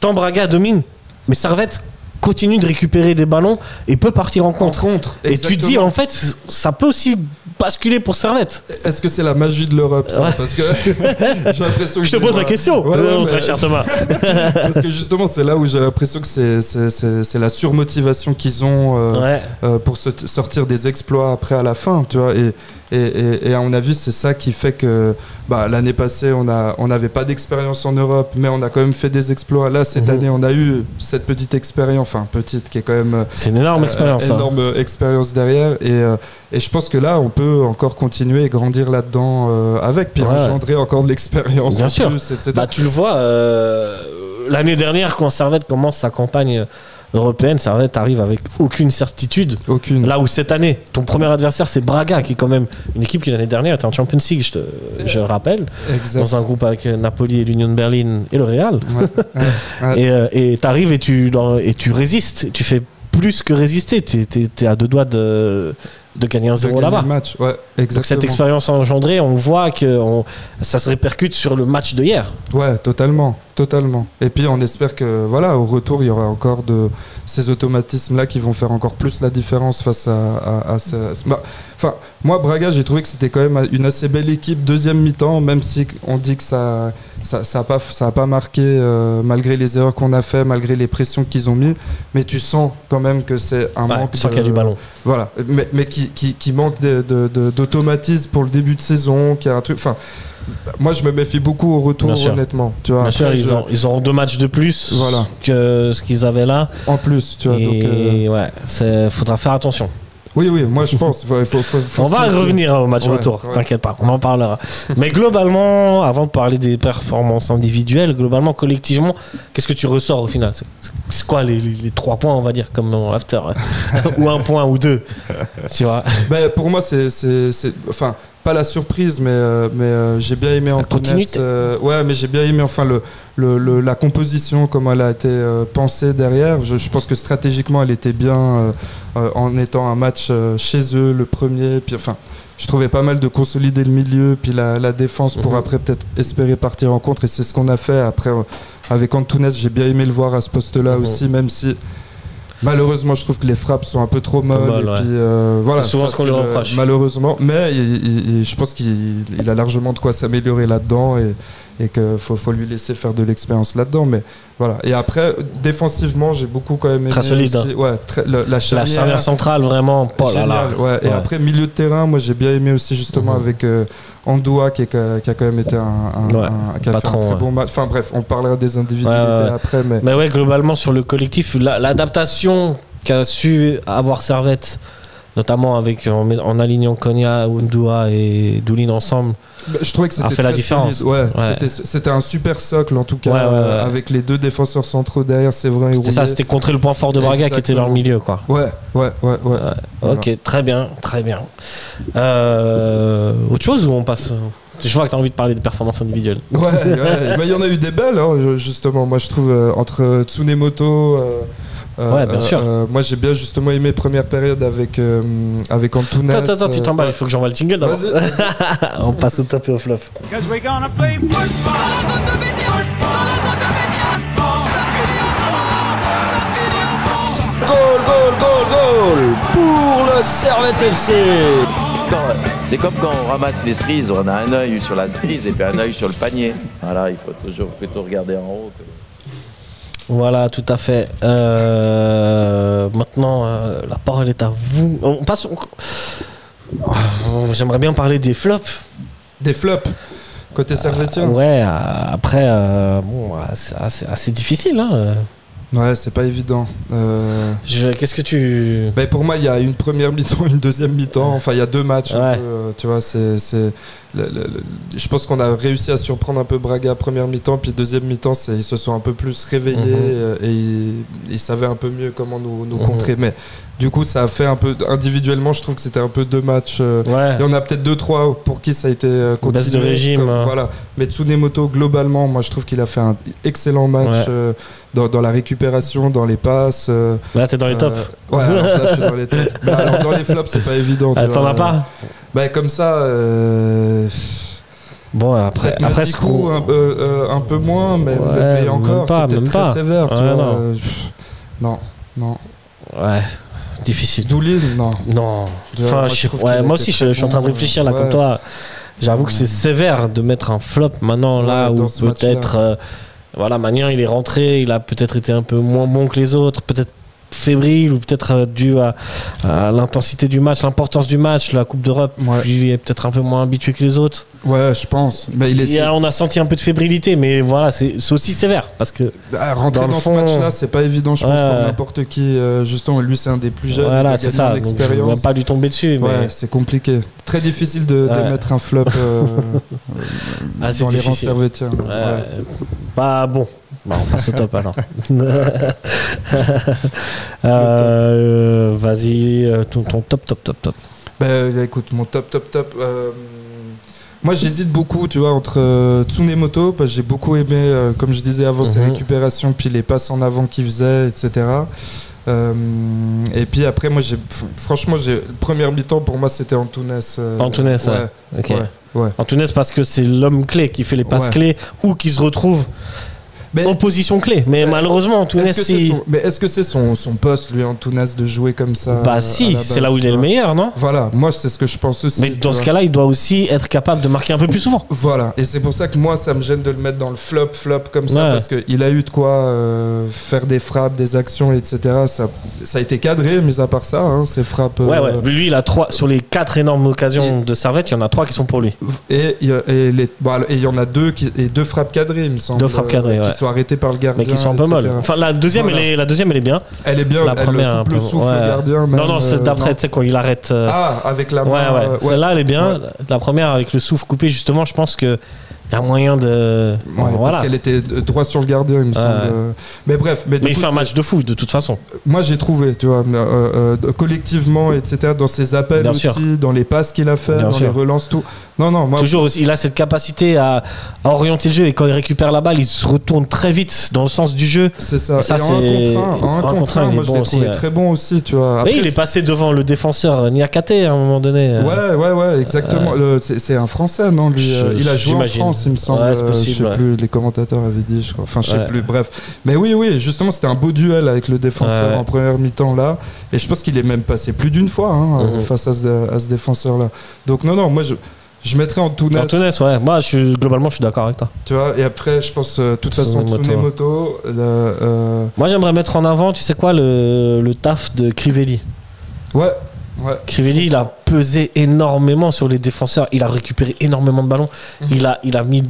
tant Braga domine, mais Servette continue de récupérer des ballons et peut partir en contre. Et tu te dis, en fait, ça peut aussi basculer pour Servette. Est-ce que c'est la magie de l'Europe, ça? Parce que j'ai l'impression que je te pose la question, très cher Thomas. Parce que justement, c'est là où j'ai l'impression que c'est la surmotivation qu'ils ont pour sortir des exploits après à la fin, tu vois. Et à mon avis, c'est ça qui fait que l'année passée, on n'avait pas d'expérience en Europe, mais on a quand même fait des exploits. Là, cette année, on a eu cette petite expérience, enfin petite, qui est quand même... C'est une énorme expérience. Énorme expérience derrière. Et je pense que là, on peut encore continuer et grandir là-dedans avec, puis engendrer encore de l'expérience. Bien sûr. Plus, etc. Tu le vois, l'année dernière, quand Servette commence sa campagne européenne, Servette arrive avec aucune certitude. Aucune. Là où cette année, ton premier adversaire, c'est Braga, qui est quand même une équipe qui l'année dernière était en Champions League, je rappelle. Exact. Dans un groupe avec Napoli et l'Union de Berlin et le Real. Et tu arrives et tu résistes. Tu fais plus que résister. Tu es à 2 doigts de gagner un 0 là-bas. Match. Ouais, exactement. Donc cette expérience engendrée, on voit que ça se répercute sur le match de hier. Ouais, totalement. Et puis on espère que au retour, il y aura encore de ces automatismes-là qui vont faire encore plus la différence face à moi, Braga, j'ai trouvé que c'était quand même une assez belle équipe deuxième mi-temps, même si on dit que ça a pas marqué malgré les erreurs qu'on a fait, malgré les pressions qu'ils ont mis, mais tu sens quand même que c'est un manque. Tu sens qu'il y a du ballon. Voilà, mais qui manque d'automatisme pour le début de saison, qui a un truc. Enfin, moi, je me méfie beaucoup au retour, honnêtement. Tu vois, bien sûr, ils auront 2 matchs de plus que ce qu'ils avaient là. En plus, tu vois. Et faudra faire attention. Oui, moi je pense. On va revenir au match retour, t'inquiète pas, on en parlera. Mais globalement, avant de parler des performances individuelles, globalement, collectivement, qu'est-ce que tu ressors au final? C'est quoi les 3 points, on va dire, comme en after ou 1 point ou 2, tu vois? Pour moi, c'est enfin, pas la surprise, mais j'ai bien aimé Antunes. Mais j'ai bien aimé la composition, comment elle a été pensée derrière. Je pense que stratégiquement, elle était bien en étant un match chez eux, le premier. Puis enfin, je trouvais pas mal de consolider le milieu, puis la défense pour après peut-être espérer partir en contre. Et c'est ce qu'on a fait après avec Antunes. J'ai bien aimé le voir à ce poste-là aussi, même si malheureusement je trouve que les frappes sont un peu trop molles. Et puis, voilà, c'est souvent ce qu'on lui reproche. Malheureusement, mais je pense qu'il a largement de quoi s'améliorer là-dedans et qu'il faut lui laisser faire de l'expérience là-dedans. Mais voilà. Et après, défensivement, j'ai beaucoup quand même aimé. Très solide. Aussi, la charnière centrale, vraiment. Et après, milieu de terrain, moi j'ai bien aimé aussi justement avec Andoua qui a quand même été qui a patron, fait un très bon match. Enfin bref, on parlera des individualités après. Mais ouais, globalement, sur le collectif, l'adaptation qu'a su avoir Servette, notamment en alignant Konya, Andoua et Doulin ensemble, je trouvais que c'était fait la différence. C'était un super socle en tout cas, avec les 2 défenseurs centraux derrière, c'est vrai. C'était ça, c'était contrer le point fort de Braga qui était dans le milieu, quoi. Ouais. Ok, très bien. Autre chose ou on passe? Je vois que tu as envie de parler de performances individuelles. Mais il y en a eu des belles, justement. Moi, je trouve entre Tsunemoto. Bien sûr. Moi, j'ai bien justement aimé première période avec Antunes. Attends, tu t'emballes, il faut que j'envoie le jingle d'abord. On passe au top et au flop. Goal pour le Servette FC. C'est comme quand on ramasse les cerises, on a un œil sur la cerise et puis un œil sur le panier. Voilà, il faut toujours plutôt regarder en haut. Voilà, tout à fait. Maintenant, la parole est à vous. On passe. J'aimerais bien parler des flops. Des flops côté servétien. Après, c'est assez difficile. Ouais, c'est pas évident. Qu'est-ce que tu... Pour moi, il y a une première mi-temps, une deuxième mi-temps. Enfin, il y a 2 matchs. Tu vois, je pense qu'on a réussi à surprendre un peu Braga première mi-temps, puis deuxième mi-temps, ils se sont un peu plus réveillés et ils savaient un peu mieux comment nous contrer. Mais du coup, ça a fait un peu... Individuellement, je trouve que c'était un peu 2 matchs. Il y en a peut-être 2-3 pour qui ça a été baisse de régime. Voilà. Mais Tsunemoto, globalement, moi je trouve qu'il a fait un excellent match dans la récupération, dans les passes. Là, t'es dans les tops. Ouais, alors là, je suis dans les tops. Bah, alors, dans les flops, c'est pas évident. T'en as pas Bah, comme ça. Bon, après ce coup, un peu moins, mais encore, c'était très sévère. Tu vois, non. Ouais. Difficile. Doulin, non. Enfin, moi aussi, je suis en train de réfléchir là comme toi. J'avoue que c'est sévère de mettre un flop maintenant là où peut-être. Magnan, il est rentré, il a peut-être été un peu moins bon que les autres, peut-être fébrile ou peut-être dû à l'intensité du match, l'importance du match, la Coupe d'Europe. Il est peut-être un peu moins habitué que les autres. Ouais, je pense. Mais on a senti un peu de fébrilité, mais voilà, c'est aussi sévère parce que rentrer dans ce match-là, c'est pas évident, je pense, pour n'importe qui. Justement, lui, c'est un des plus jeunes. Voilà, c'est ça. Donc, je ne vais pas lui tomber dessus. Ouais, c'est compliqué. Très difficile de mettre un flop dans les rangs servétiens. Pas bon. Bah, on passe au top alors. Vas-y, ton top. Bah, écoute, mon top. Moi, j'hésite beaucoup, tu vois, entre Tsunemoto, parce que j'ai beaucoup aimé, comme je disais avant, ses récupérations, puis les passes en avant qu'il faisait, etc. Et puis après, moi, franchement, première mi-temps, pour moi, c'était Antunes. Antunes, ok. Ouais. Antunes, parce que c'est l'homme clé qui fait les passes clés ou qui se retrouve en position clé. Mais malheureusement, Antunes, mais est-ce que c'est son poste, lui, Antunes, de jouer comme ça? Bah si, c'est là où il est le meilleur, non? Voilà, moi, c'est ce que je pense aussi. Mais dans ce cas-là, il doit aussi être capable de marquer un peu plus souvent. Voilà, et c'est pour ça que moi, ça me gêne de le mettre dans le flop comme ça, parce qu'il a eu de quoi faire des frappes, des actions, etc. Ça a été cadré, mis à part ça, hein, ces frappes. Lui, il a 3 sur les 4 énormes occasions de Servette, il y en a 3 qui sont pour lui. Et il y en a 2 2 frappes cadrées, il me semble. 2 frappes cadrées, qui sont arrêtées par le gardien. Mais qui sont un peu molles. Enfin, la deuxième, elle est bien. Elle est bien. La première, coupe le souffle, le gardien. Même, non, c'est d'après, tu sais, quand il arrête. Avec la main. Celle-là, elle est bien. La première, avec le souffle coupé, justement, je pense que. Il y a moyen de. Parce qu'elle était droit sur le gardien, il me semble. Mais bref. Mais il fait un match de fou, de toute façon. Moi, j'ai trouvé, tu vois, collectivement, etc., dans ses appels bien aussi, sûr. Dans les passes qu'il a fait, bien dans sûr. Les relances, tout. Non, moi. Toujours, il a cette capacité à orienter le jeu et quand il récupère la balle, il se retourne très vite dans le sens du jeu. C'est ça. Et en un contre un, moi, je l'ai trouvé très bon aussi, tu vois. Après, il est passé devant le défenseur Niakate à un moment donné. Ouais, exactement. C'est un Français, non, lui. Il a joué en France. Il me semble, c'est possible, je sais plus, les commentateurs avaient dit, je crois. Enfin, je sais plus, bref. Mais oui, justement, c'était un beau duel avec le défenseur en première mi-temps là. Et je pense qu'il est même passé plus d'une fois face à ce défenseur-là. Donc, non, moi, je mettrais Antunes. Antunes, ouais. Moi, globalement, je suis d'accord avec toi. Tu vois, et après, je pense, de toute façon, Tsunemoto. Moi, j'aimerais mettre en avant, tu sais quoi, le taf de Crivelli. Ouais. Crivelli, il a pesé énormément sur les défenseurs. Il a récupéré énormément de ballons. Il a mis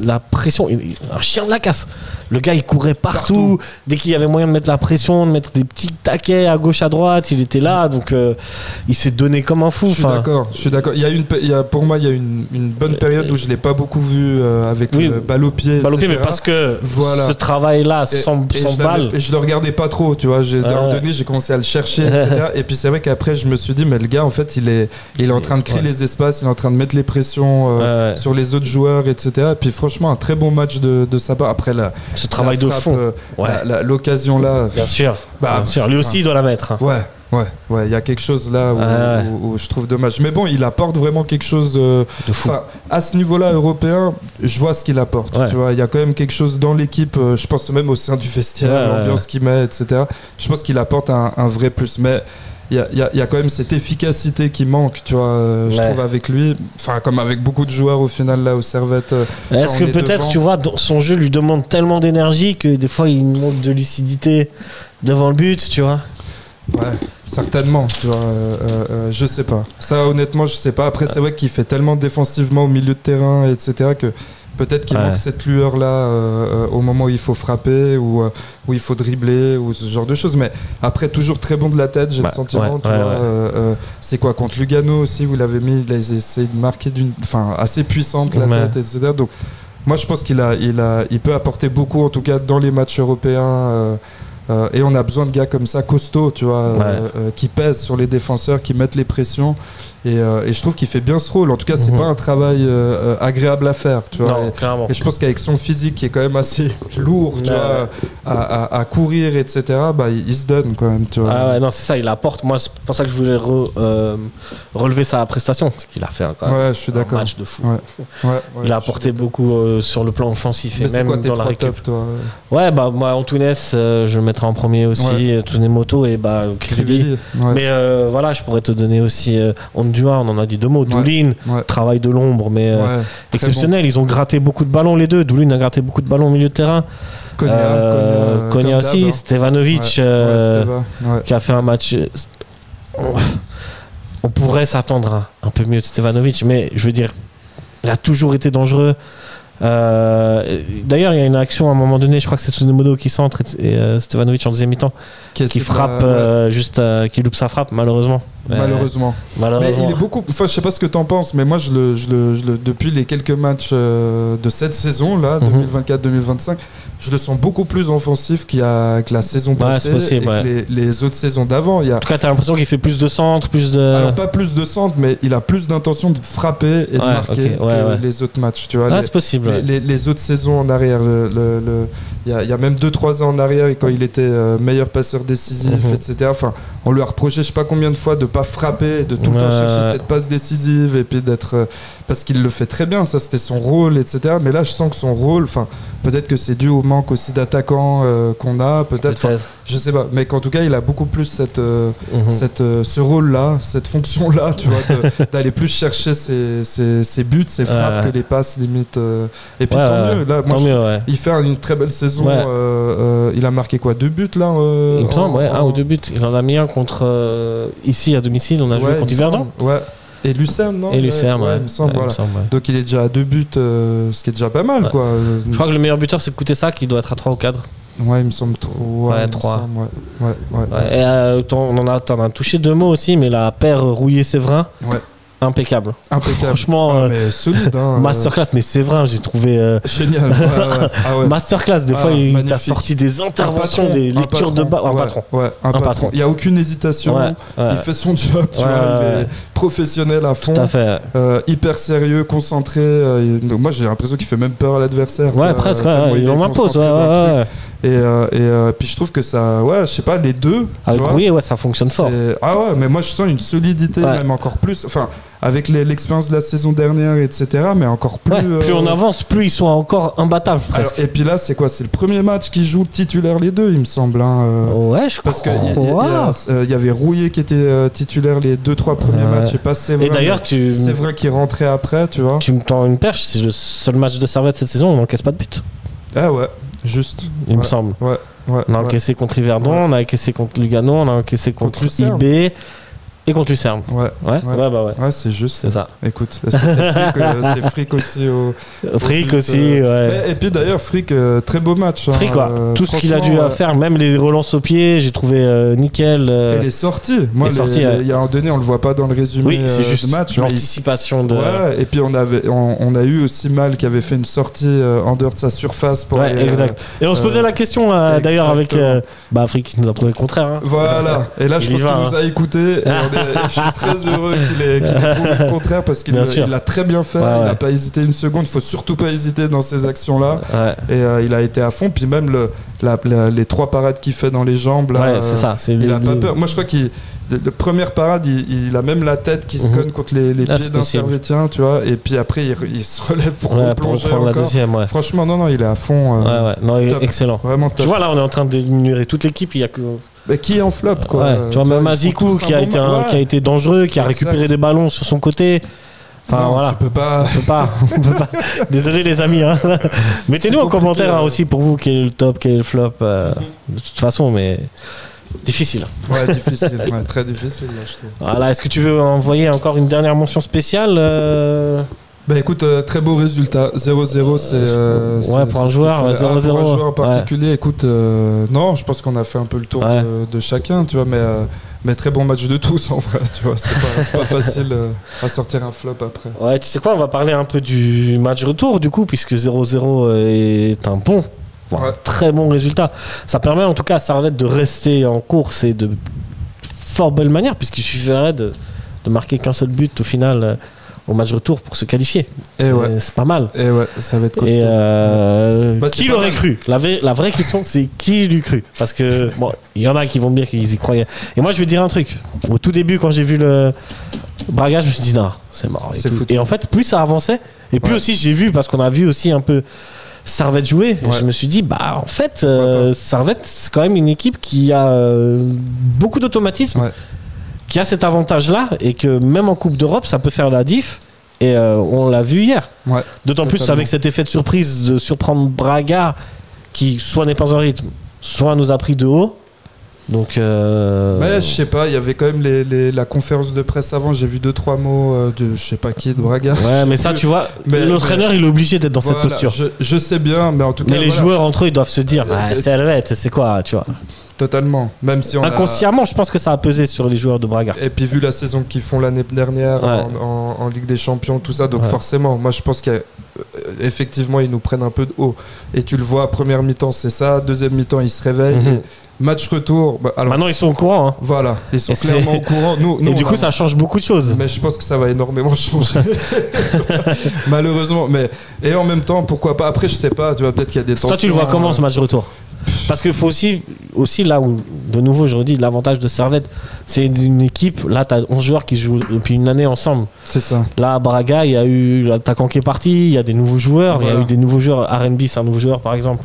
la pression. Un chien de la casse. Le gars, il courait partout. Dès qu'il y avait moyen de mettre la pression, de mettre des petits taquets à gauche, à droite, il était là. Donc, il s'est donné comme un fou. Je suis d'accord. Pour moi, il y a une bonne période où je ne l'ai pas beaucoup vu avec le balle au pied. Balle au pied, mais parce que ce travail-là, sans balle. Et je ne le regardais pas trop. Tu vois, à un moment donné, j'ai commencé à le chercher, etc. Et puis, c'est vrai qu'après, je me suis dit, mais le gars, en fait, il est en train de créer les espaces, il est en train de mettre les pressions sur les autres joueurs, etc. Et puis franchement, un très bon match de sa part. Après ce travail de fond, l'occasion là. Bien sûr, lui aussi il doit la mettre. Ouais, il y a quelque chose là où je trouve dommage. Mais bon, il apporte vraiment quelque chose de fou. À ce niveau-là européen, je vois ce qu'il apporte. Tu vois, il y a quand même quelque chose dans l'équipe. Je pense même au sein du vestiaire, l'ambiance qu'il met, etc. Je pense qu'il apporte un vrai plus. Mais il y a quand même cette efficacité qui manque, tu vois, je trouve, avec lui, enfin comme avec beaucoup de joueurs au final là au Servette. Est-ce que peut-être, tu vois, son jeu lui demande tellement d'énergie que des fois il manque de lucidité devant le but, tu vois? Ouais, certainement, tu vois, je sais pas. Ça, honnêtement, je sais pas. Après, c'est vrai qu'il fait tellement défensivement au milieu de terrain, etc., que peut-être qu'il manque cette lueur-là au moment où il faut frapper ou où il faut dribbler ou ce genre de choses. Mais après, toujours très bon de la tête, j'ai le sentiment. C'est quoi, contre Lugano aussi, où il avait mis, il a essayé de marquer assez puissante la tête, etc. Donc, moi, je pense qu'il peut apporter beaucoup, en tout cas dans les matchs européens. Et on a besoin de gars comme ça, costauds, tu vois, qui pèsent sur les défenseurs, qui mettent les pressions. Et je trouve qu'il fait bien ce rôle. En tout cas, c'est pas un travail agréable à faire, tu vois. Non, et je pense qu'avec son physique qui est quand même assez lourd, tu vois, à courir, etc., bah, il se donne quand même, tu vois. Ah ouais, non, c'est ça, il apporte. Moi, c'est pour ça que je voulais relever sa prestation, parce qu'il a fait je suis d'accord. Un match de fou. Il a apporté beaucoup sur le plan offensif et même dans la récup. Toi ouais, bah moi, Antunes, je le mettrais en premier aussi, Tsunemoto et bah Krivili. Mais voilà, je pourrais te donner aussi Ondua, on en a dit 2 mots. Doulin, travail de l'ombre, mais exceptionnel. Bon. Ils ont gratté beaucoup de ballons les deux. Doulin a gratté beaucoup de ballons au milieu de terrain. Konya aussi, Stevanovic qui a fait un match. On pourrait s'attendre à un peu mieux de Stevanovic, mais je veux dire, il a toujours été dangereux. D'ailleurs, il y a une action à un moment donné, je crois que c'est Tsunemoto qui centre et Stevanovic en deuxième mi-temps qui frappe qui loupe sa frappe malheureusement. Malheureusement. Mais il est beaucoup. Enfin, je sais pas ce que t'en penses, mais moi, depuis les quelques matchs de cette saison là, 2024-2025, je le sens beaucoup plus offensif que la saison passée et que les autres saisons d'avant. En tout cas, t'as l'impression qu'il fait plus de centres, Alors pas plus de centres, mais il a plus d'intention de frapper et de marquer que les autres matchs. Tu vois, c'est possible. Les autres saisons en arrière, il y a même 2-3 ans en arrière, quand il était meilleur passeur décisif, etc. Enfin, on lui a reproché, je sais pas combien de fois, de pas frapper et de tout le temps chercher cette passe décisive et puis d'être parce qu'il le fait très bien, ça c'était son rôle, etc. Mais là je sens que son rôle, enfin peut-être que c'est dû au manque aussi d'attaquants qu'on a, peut-être. Je sais pas, mais qu'en tout cas il a beaucoup plus ce rôle-là, cette fonction-là, tu vois, d'aller plus chercher ses buts, ses frappes que les passes limite. Et puis tant mieux. Là, moi, il fait une très belle saison. Il a marqué quoi, 2 buts là il me semble, 1 ou 2 buts. Il en a mis un contre ici à domicile. On a joué contre Yverdon. Et Lucerne, non? Et Lucerne, il me semble, voilà. Donc il est déjà à 2 buts, ce qui est déjà pas mal, quoi. Je crois que le meilleur buteur c'est Koutessa qui doit être à 3 ou 4. Ouais, il me semble trop. 3. Et t'en as touché 2 mots aussi, mais la paire Rouillé-Séverin. Impeccable. Franchement, mais solide. Masterclass, mais Séverin, j'ai trouvé génial. Masterclass. Des fois, il t'a sorti des interventions, des lectures de bas. Un patron. Il n'y a aucune hésitation. Il fait son job. Tu vois, il est professionnel à fond. Tout à fait. Hyper sérieux, concentré. Moi, j'ai l'impression qu'il fait même peur à l'adversaire. Presque. Il en impose. Et puis je trouve que ça, je sais pas, les deux. Avec Rouillé, ça fonctionne fort. Mais moi je sens une solidité, même encore plus. Enfin, avec l'expérience de la saison dernière, etc. Mais encore plus. Plus on avance, plus ils sont encore imbattables. Presque. Et puis là, c'est quoi? C'est le premier match qu'ils jouent titulaire les deux, il me semble. Je crois. Parce qu'il y avait Rouillé qui était titulaire les 2-3 premiers matchs. Je sais pas, c'est vrai. Et d'ailleurs, c'est vrai qu'il rentrait après, tu vois. Tu me tends une perche. C'est le seul match de Servette cette saison, on n'encaisse pas de but. Ah ouais. Juste. Il me semble. On a encaissé contre Yverdon, on a encaissé contre Lugano, on a encaissé contre IB et contre Lucerne. Ouais, c'est juste. C'est ça. Écoute, est-ce que c'est Frick aussi Frick aussi, Et puis d'ailleurs, Frick, très beau match. Frick, tout ce qu'il a dû faire, même les relances au pied, j'ai trouvé nickel. Et les sorties. Moi, il y a un donné, on le voit pas dans le résumé du match. L'anticipation de. Et puis on a eu aussi Mal qui avait fait une sortie en dehors de sa surface. Exact. Et on se posait la question d'ailleurs avec Frick qui nous a prouvé le contraire. Voilà. Et là, je pense qu'il nous a écoutés. Je suis très heureux qu'il ait prouvé le contraire parce qu'il l'a très bien fait. Il n'a pas hésité une seconde. Il ne faut surtout pas hésiter dans ces actions-là. Et il a été à fond. Puis même les 3 parades qu'il fait dans les jambes, là, c'est ça. Il n'a pas peur. Moi, je crois qu'il. La première parade, il a même la tête qui se cogne contre les pieds d'un Servetien, tu vois. Et puis après, il se relève pour replonger encore. La deuxième, Franchement, non, il est à fond. Non, il est excellent. Vraiment top. Tu vois, là, on est en train d'énumérer toute l'équipe. Il y a que. Mais qui est en flop, quoi. Tu vois, même Azikou qui a été dangereux, qui a récupéré des ballons sur son côté. Enfin, non, tu peux pas. On peut pas. Désolé les amis. Mettez-nous en commentaire aussi pour vous quel est le top, quel est le flop. De toute façon, mais difficile. Difficile. Très difficile, là, je trouve. Voilà, est-ce que tu veux envoyer encore une dernière mention spéciale écoute, très beau résultat. 0-0, c'est. Pour un joueur, 0-0. Pour un joueur en particulier, écoute, non, je pense qu'on a fait un peu le tour de chacun, tu vois, mais très bon match de tous en vrai, tu vois. C'est pas facile à sortir un flop après. Ouais, tu sais quoi, on va parler un peu du match retour du coup, puisque 0-0 est un bon Un très bon résultat. Ça permet en tout cas à Servette de rester en course et de fort belle manière, puisqu'il suffirait de marquer qu'un seul but au final au match retour pour se qualifier. C'est pas mal. Et ouais, ça va être costaud. Qui l'aurait cru? La vraie question, c'est qui l'eût cru? Parce que bon, il y en a qui vont me dire qu'ils y croyaient. Et moi, je vais dire un truc. Au tout début, quand j'ai vu le Braga, je me suis dit non, c'est mort. Et en fait, plus ça avançait, et plus aussi j'ai vu, parce qu'on a vu aussi un peu Servette jouer, et je me suis dit en fait, Servette, c'est quand même une équipe qui a beaucoup d'automatisme. Qui a cet avantage-là et que même en Coupe d'Europe, ça peut faire la diff. Et on l'a vu hier. D'autant plus avec cet effet de surprise de surprendre Braga, qui soit n'est pas en rythme, soit nous a pris de haut. Donc, je sais pas, il y avait quand même la conférence de presse avant. J'ai vu 2-3 mots de je sais pas qui de Braga. Ouais, mais ça, tu vois, l'entraîneur il est obligé d'être dans cette posture. Je sais bien, mais en tout cas. Mais les joueurs entre eux, ils doivent se dire Servette, c'est quoi, tu vois. Totalement, même si inconsciemment, je pense que ça a pesé sur les joueurs de Braga. Et puis vu la saison qu'ils font l'année dernière en Ligue des Champions, tout ça, donc forcément, moi je pense qu'effectivement ils nous prennent un peu de haut. Et tu le vois, première mi-temps c'est ça, deuxième mi-temps ils se réveillent. Et match retour. Alors, maintenant ils sont au courant. Hein. Voilà, ils sont clairement au courant. Nous, et du coup ça change beaucoup de choses. Mais je pense que ça va énormément changer. Malheureusement. Et en même temps, pourquoi pas. Après je sais pas, tu vois, peut-être qu'il y a des tensions. Toi tu le vois comment ce match retour? Parce qu'il faut aussi là où, de nouveau, je redis, l'avantage de Servette, c'est une équipe, là, tu as 11 joueurs qui jouent depuis une année ensemble. C'est ça. Là, à Braga, il y a eu l'attaquant qui est parti, il y a des nouveaux joueurs, il y a eu des nouveaux joueurs. R&B, c'est un nouveau joueur, par exemple,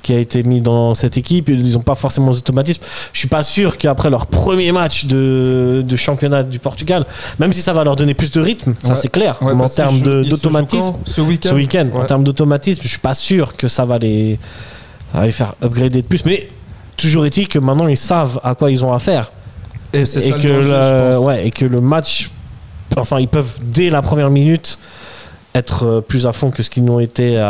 qui a été mis dans cette équipe. Ils n'ont pas forcément d'automatisme. Je suis pas sûr qu'après leur premier match de championnat du Portugal, même si ça va leur donner plus de rythme, ça c'est clair, mais en termes d'automatisme, ce week-end, en termes d'automatisme, je suis pas sûr que ça va les faire upgrader de plus, mais toujours est-il que maintenant ils savent à quoi ils ont affaire. Et c'est ça le danger, je pense. Et que le match, enfin ils peuvent dès la première minute être plus à fond que ce qu'ils n'ont été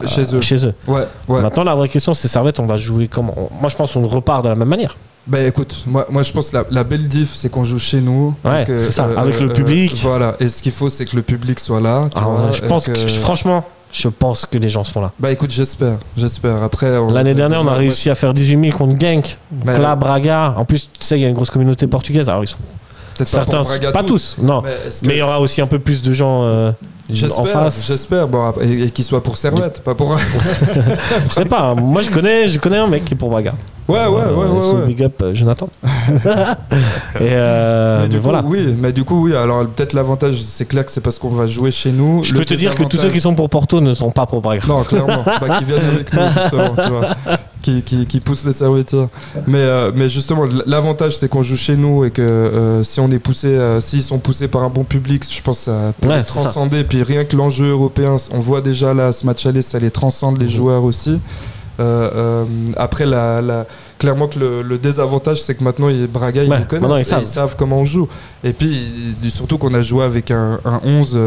chez eux. Ouais. Maintenant la vraie question c'est Servette, on va jouer comment? Moi je pense qu'on repart de la même manière. Bah écoute, moi je pense que la belle diff c'est qu'on joue chez nous. Ouais, c'est ça, avec le public. Voilà, et ce qu'il faut c'est que le public soit là. Je pense que franchement, je pense que les gens seront là. Bah écoute, j'espère. Après, l'année dernière, on a réussi à faire 18 000 contre Genk. Donc là, Braga, en plus, tu sais, il y a une grosse communauté portugaise. Alors, ils sont certains, pas tous, non. Mais il y aura aussi un peu plus de gens en face. J'espère. Bon, et qu'ils soient pour Servette, pas pour. Je sais pas. Moi, je connais un mec qui est pour Braga. Ouais. Big up, Jonathan. Mais du coup, oui. Alors, peut-être l'avantage, c'est clair que c'est parce qu'on va jouer chez nous. Je peux te dire que tous ceux qui sont pour Porto ne sont pas pour Braga. Non, clairement. Qui viennent avec nous, justement, tu vois. Qui poussent les serviteurs. Mais justement, l'avantage, c'est qu'on joue chez nous et que si on est poussé, s'ils sont poussés par un bon public, je pense que ça peut les transcender. Puis rien que l'enjeu européen, on voit déjà là, ce match aller, ça les transcende, les joueurs aussi. Après, clairement que le désavantage, c'est que maintenant Braga, ils nous connaissent, ils savent comment on joue. Et puis surtout qu'on a joué avec un 11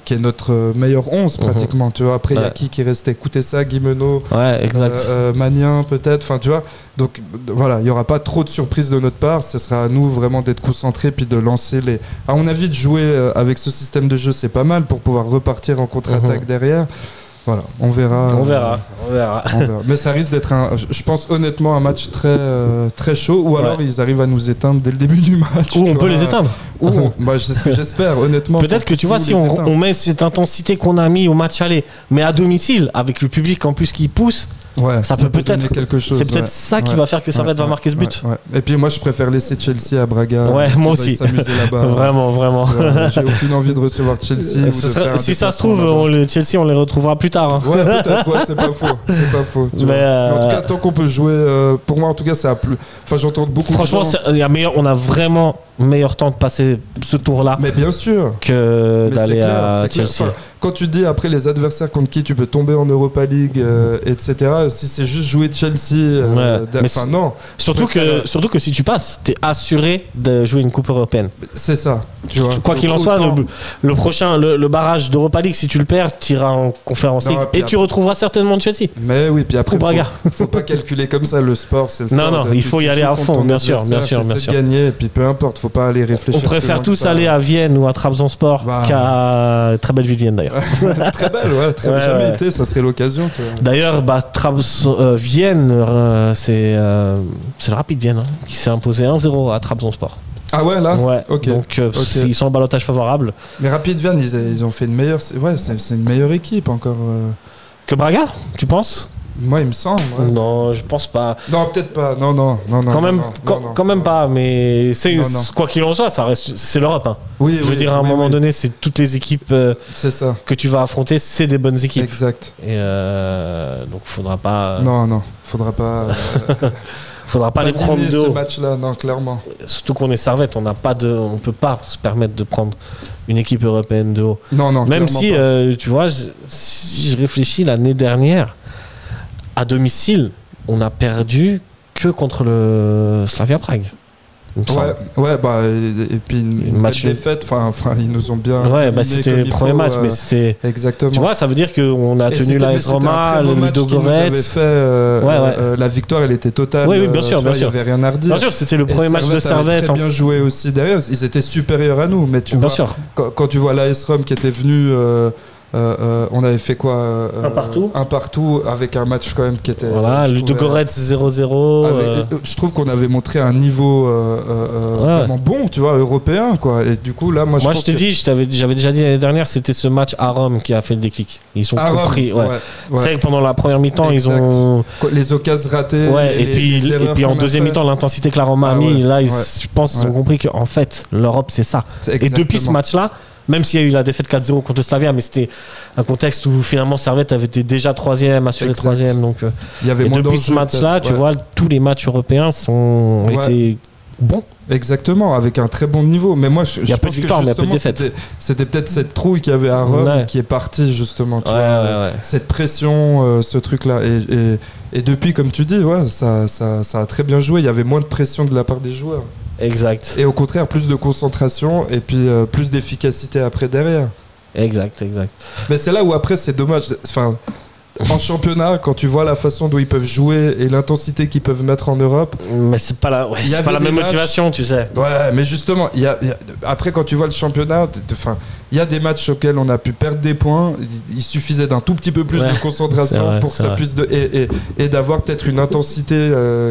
qui est notre meilleur 11 pratiquement. Tu vois, après il y a qui restait, Koutessa, Guimeno, Magnin peut-être. Enfin tu vois. Donc voilà, il y aura pas trop de surprises de notre part. Ce sera à nous vraiment d'être concentrés puis de lancer les. À mon avis, de jouer avec ce système de jeu, c'est pas mal pour pouvoir repartir en contre-attaque derrière. Voilà, on verra. Mais ça risque d'être je pense honnêtement un match très chaud, ou alors ils arrivent à nous éteindre dès le début du match. Ou on peut les éteindre. C'est ce que j'espère, honnêtement. Peut-être que tu vois, si on met cette intensité qu'on a mis au match aller, mais à domicile, avec le public en plus qui pousse, ça peut peut-être quelque chose. C'est peut-être ça qui va faire que Servette va marquer ce but. Et puis moi, je préfère laisser Chelsea à Braga. Moi aussi. S'amuser là-bas. Vraiment. J'ai aucune envie de recevoir Chelsea. Si ça se trouve, Chelsea, on les retrouvera plus tard. Hein. Ouais, peut-être. C'est pas faux. Mais en tout cas, tant qu'on peut jouer, pour moi, en tout cas, ça a plu. Enfin, j'entends beaucoup. Franchement, on a vraiment meilleur temps de passer ce tour-là. Mais bien sûr. Que d'aller à Chelsea. Quand tu dis après les adversaires contre qui tu peux tomber en Europa League, etc., si c'est juste jouer Chelsea, non. Surtout que si tu passes, t'es assuré de jouer une coupe européenne. C'est ça, tu vois. Quoi qu'il en soit, le prochain, le barrage d'Europa League, si tu le perds, tu iras en Conference League et tu retrouveras certainement Chelsea. Mais oui, puis après, faut pas calculer comme ça. Le sport, c'est le sport. Non, il faut y aller à fond, bien sûr. De gagner, et puis peu importe, faut pas aller réfléchir. On préfère tous aller à Vienne ou à Trabzonspor qu'à très belle ville Vienne d'ailleurs. Très belle, ouais. Jamais été, ça serait l'occasion. D'ailleurs, Vienne, c'est le Rapid Vienne qui s'est imposé 1-0 à Trabzonspor. Ah ouais, là. Ouais. Okay. Donc ils sont en ballottage favorable. Mais Rapid Vienne, ils ont fait une meilleure. Ouais, c'est une meilleure équipe encore. Que Braga, tu penses? Moi, il me semble. Ouais. Non, je pense pas. Non, peut-être pas. Non. Quand même pas, mais quoi qu'il en soit, ça reste, c'est l'Europe. Hein. Oui, je veux dire, à un moment donné, c'est toutes les équipes c'est ça. que tu vas affronter, c'est des bonnes équipes. Exact. Et donc, faudra pas. Non, faudra pas. Faudra pas les prendre de haut. Ce match-là, non, clairement. Surtout qu'on est Servette, on peut pas se permettre de prendre une équipe européenne de haut. Non. Même si, tu vois, si je réfléchis l'année dernière. À domicile, on a perdu que contre le Slavia Prague. Ouais, bah, et puis une match défaite, enfin, ils nous ont bien. Ouais, bah, c'était le premier match, mais c'était. Exactement. Tu vois, ça veut dire qu'on a tenu l'AS Roma, le Ludogorets. La victoire, elle était totale. Oui, bien sûr, il n'y avait rien à redire. Bien sûr, c'était le premier match de Servette. Très bien joué aussi derrière. Ils étaient supérieurs à nous, mais tu vois, quand tu vois l'AS Rome qui était venu. On avait fait quoi un partout avec un match quand même qui était Ludogorets 0-0 je trouve qu'on avait montré un niveau vraiment bon, tu vois, européen quoi. Et du coup là moi je t'ai dit, j'avais déjà dit l'année dernière, c'était ce match à Rome qui a fait le déclic. Ils ont compris. C'est vrai que pendant la première mi-temps ils ont les occasions ratées et puis en deuxième mi-temps l'intensité que la Roma a mis, là je pense qu'ils ont compris qu'en fait l'Europe c'est ça. Et depuis ce match là, même s'il y a eu la défaite 4-0 contre le Slavia, mais c'était un contexte où finalement Servette avait été déjà troisième, assuré troisième. Donc, il y avait et depuis ce match-là, tu vois, tous les matchs européens ont été bons. Exactement, avec un très bon niveau. Mais moi, il y a peu de victoires, mais il y a peu de défaites. C'était peut-être cette trouille qu'il y avait à Rome qui est partie justement. Tu vois, cette pression, ce truc-là. Et depuis, comme tu dis, ça a très bien joué. Il y avait moins de pression de la part des joueurs. Exact. Et au contraire, plus de concentration et puis plus d'efficacité après derrière. Exact. Mais c'est là où après c'est dommage. Enfin, en championnat, quand tu vois la façon dont ils peuvent jouer et l'intensité qu'ils peuvent mettre en Europe. Mais c'est pas la même motivation, tu sais. Ouais, mais justement, après quand tu vois le championnat, il y a des matchs auxquels on a pu perdre des points. Il suffisait d'un tout petit peu plus de concentration pour que ça puisse et d'avoir peut-être une intensité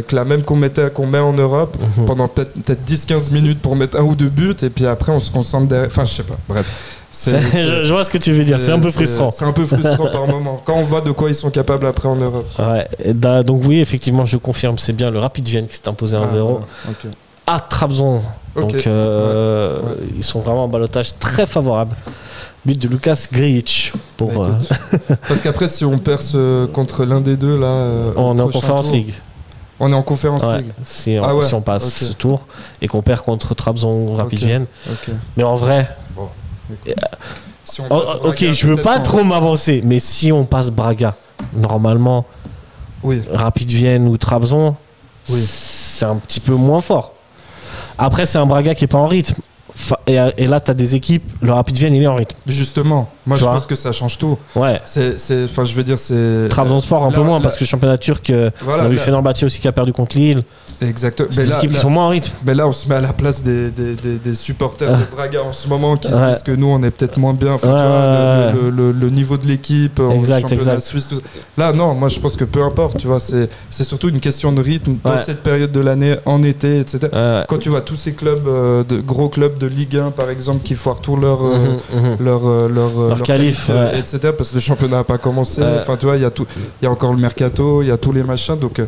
que la même qu'on met en Europe pendant peut-être 10-15 minutes pour mettre un ou deux buts et puis après on se concentre derrière. Enfin, je sais pas. Bref. Je vois ce que tu veux dire, c'est un peu frustrant. C'est un peu frustrant par moment, quand on voit de quoi ils sont capables après en Europe. Ouais, donc oui, effectivement, je confirme, c'est bien le Rapid Vienne qui s'est imposé 1-0 à Trabzon. Donc ils sont vraiment en ballottage très favorable. But de Lucas Grijic. Parce qu'après, si on perce contre l'un des deux, là, on est en Conférence League. On est en Conférence League. Si on passe ce tour et qu'on perd contre Trabzon Rapid Vienne. Mais en vrai. Bon. Si on passe Braga, je veux pas trop m'avancer, mais si on passe Braga, normalement, Rapid Vienne ou Trabzon, c'est un petit peu moins fort. Après, c'est un Braga qui est pas en rythme. Et là, tu as des équipes, le Rapid Vienne, il est en rythme. Justement, moi je pense que ça change tout. Ouais. Je veux dire, c'est. Trabzonspor un peu moins, parce que le championnat turc, on a vu Fenerbahçe aussi qui a perdu contre Lille. Exactement. C'est des équipes qui sont moins en rythme. Mais là, on se met à la place des supporters de Braga en ce moment qui se disent que nous, on est peut-être moins bien. Le niveau de l'équipe, le championnat suisse. Tout ça. Là, non, moi je pense que peu importe, tu vois, c'est surtout une question de rythme dans cette période de l'année, en été, etc. Quand tu vois tous ces clubs, gros clubs de Ligue 1 par exemple, qui foirent tout leur qualif, etc. parce que le championnat n'a pas commencé. Enfin, tu vois, il y a encore le mercato, il y a tous les machins, donc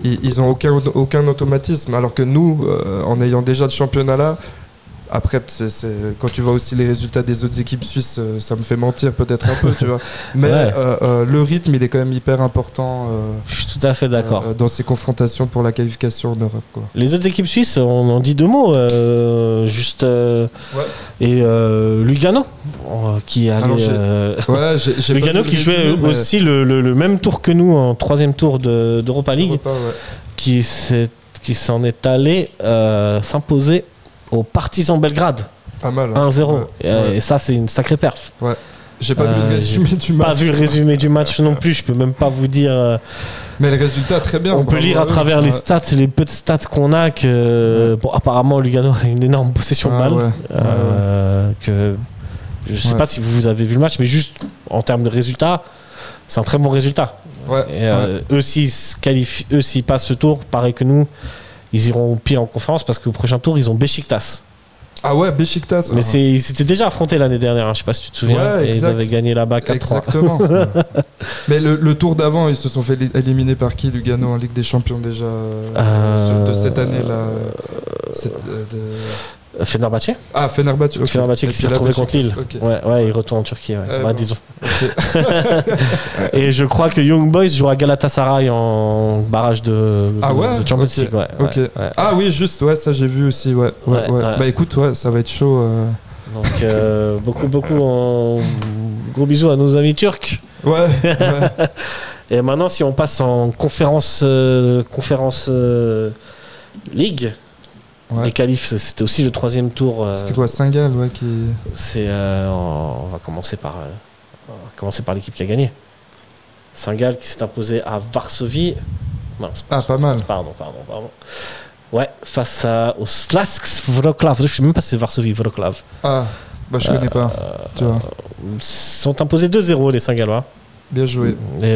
ils ont aucun automatisme, alors que nous, en ayant déjà le championnat là, après, quand tu vois aussi les résultats des autres équipes suisses, ça me fait mentir peut-être un peu, tu vois. Mais le rythme, il est quand même hyper important. Je suis tout à fait d'accord. Dans ces confrontations pour la qualification en Europe, quoi. Les autres équipes suisses, on en dit deux mots, juste. Et Lugano, qui allait. Lugano qui jouait aussi le même tour que nous en troisième tour d'Europa League, qui s'en est allé s'imposer aux Partisans Belgrade. Pas mal. 1-0. Et ça, c'est une sacrée perf. J'ai pas vu le résumé du match. Pas vu le résumé du match non plus, je peux même pas vous dire. Mais le résultat, très bien. On peut lire à travers les stats, les peu de stats qu'on a, que bon, apparemment Lugano a une énorme possession de balle. Que je sais pas si vous avez vu le match, mais juste en termes de résultats, c'est un très bon résultat. Eux, s'ils passent ce tour, pareil que nous, ils iront au pied en conférence parce qu'au prochain tour, ils ont Beşiktaş. Ah ouais, Beşiktaş. Mais ils s'étaient déjà affrontés l'année dernière, hein, je sais pas si tu te souviens. Et ils avaient gagné là-bas 4-3. Exactement. Mais le tour d'avant, ils se sont fait éliminer par qui, Lugano, en Ligue des Champions déjà de cette année-là Fenerbahçe. Ah, Fenerbahçe. Okay. Fenerbahçe qui s'est retrouvé contre Lille. Okay. Ouais, il retourne en Turquie. Disons. Okay. Et je crois que Young Boys joue à Galatasaray en barrage de Champions League. Ouais. Ah oui, juste, ça j'ai vu aussi. Ouais. Bah écoute, ça va être chaud. Donc beaucoup gros bisous à nos amis turcs. Ouais. Et maintenant, si on passe en conférence Ligue. Ouais. Les qualifs, c'était aussi le 3e tour. C'était quoi, Saint-Gall qui... on va commencer par l'équipe qui a gagné. Saint-Gall qui s'est imposé à Varsovie. Pas mal. Pardon. Ouais, face au Slask Wrocław. Je sais même pas si c'est Varsovie, Wrocław. Ah, bah je connais pas. Tu vois. Ils sont imposés 2-0 les Saint-Gallois. Bien joué. Et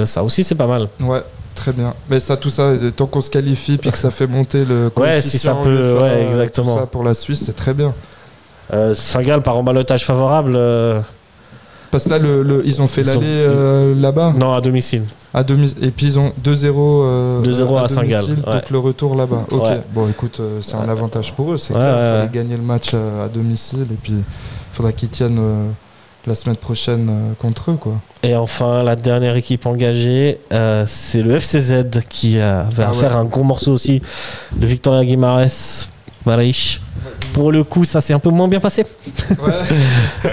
ça aussi c'est pas mal. Ouais. Très bien. Mais tout ça, tant qu'on se qualifie puis que ça fait monter le coefficient, si ça peut, exactement. Tout ça pour la Suisse, c'est très bien. Saint-Gall part en ballottage favorable. Parce que là, ils ont fait l'aller là-bas. Non, à domicile. Et puis ils ont 2-0 à Saint-Gall. Donc le retour là-bas. Ok. Ouais. Bon, écoute, c'est un avantage pour eux. C'est clair. Il fallait gagner le match à domicile et puis il faudra qu'ils tiennent la semaine prochaine contre eux, quoi. Et enfin, la dernière équipe engagée, c'est le FCZ qui va faire un gros morceau aussi. Le Victoria Guimarães. Pour le coup, ça s'est un peu moins bien passé. Ouais.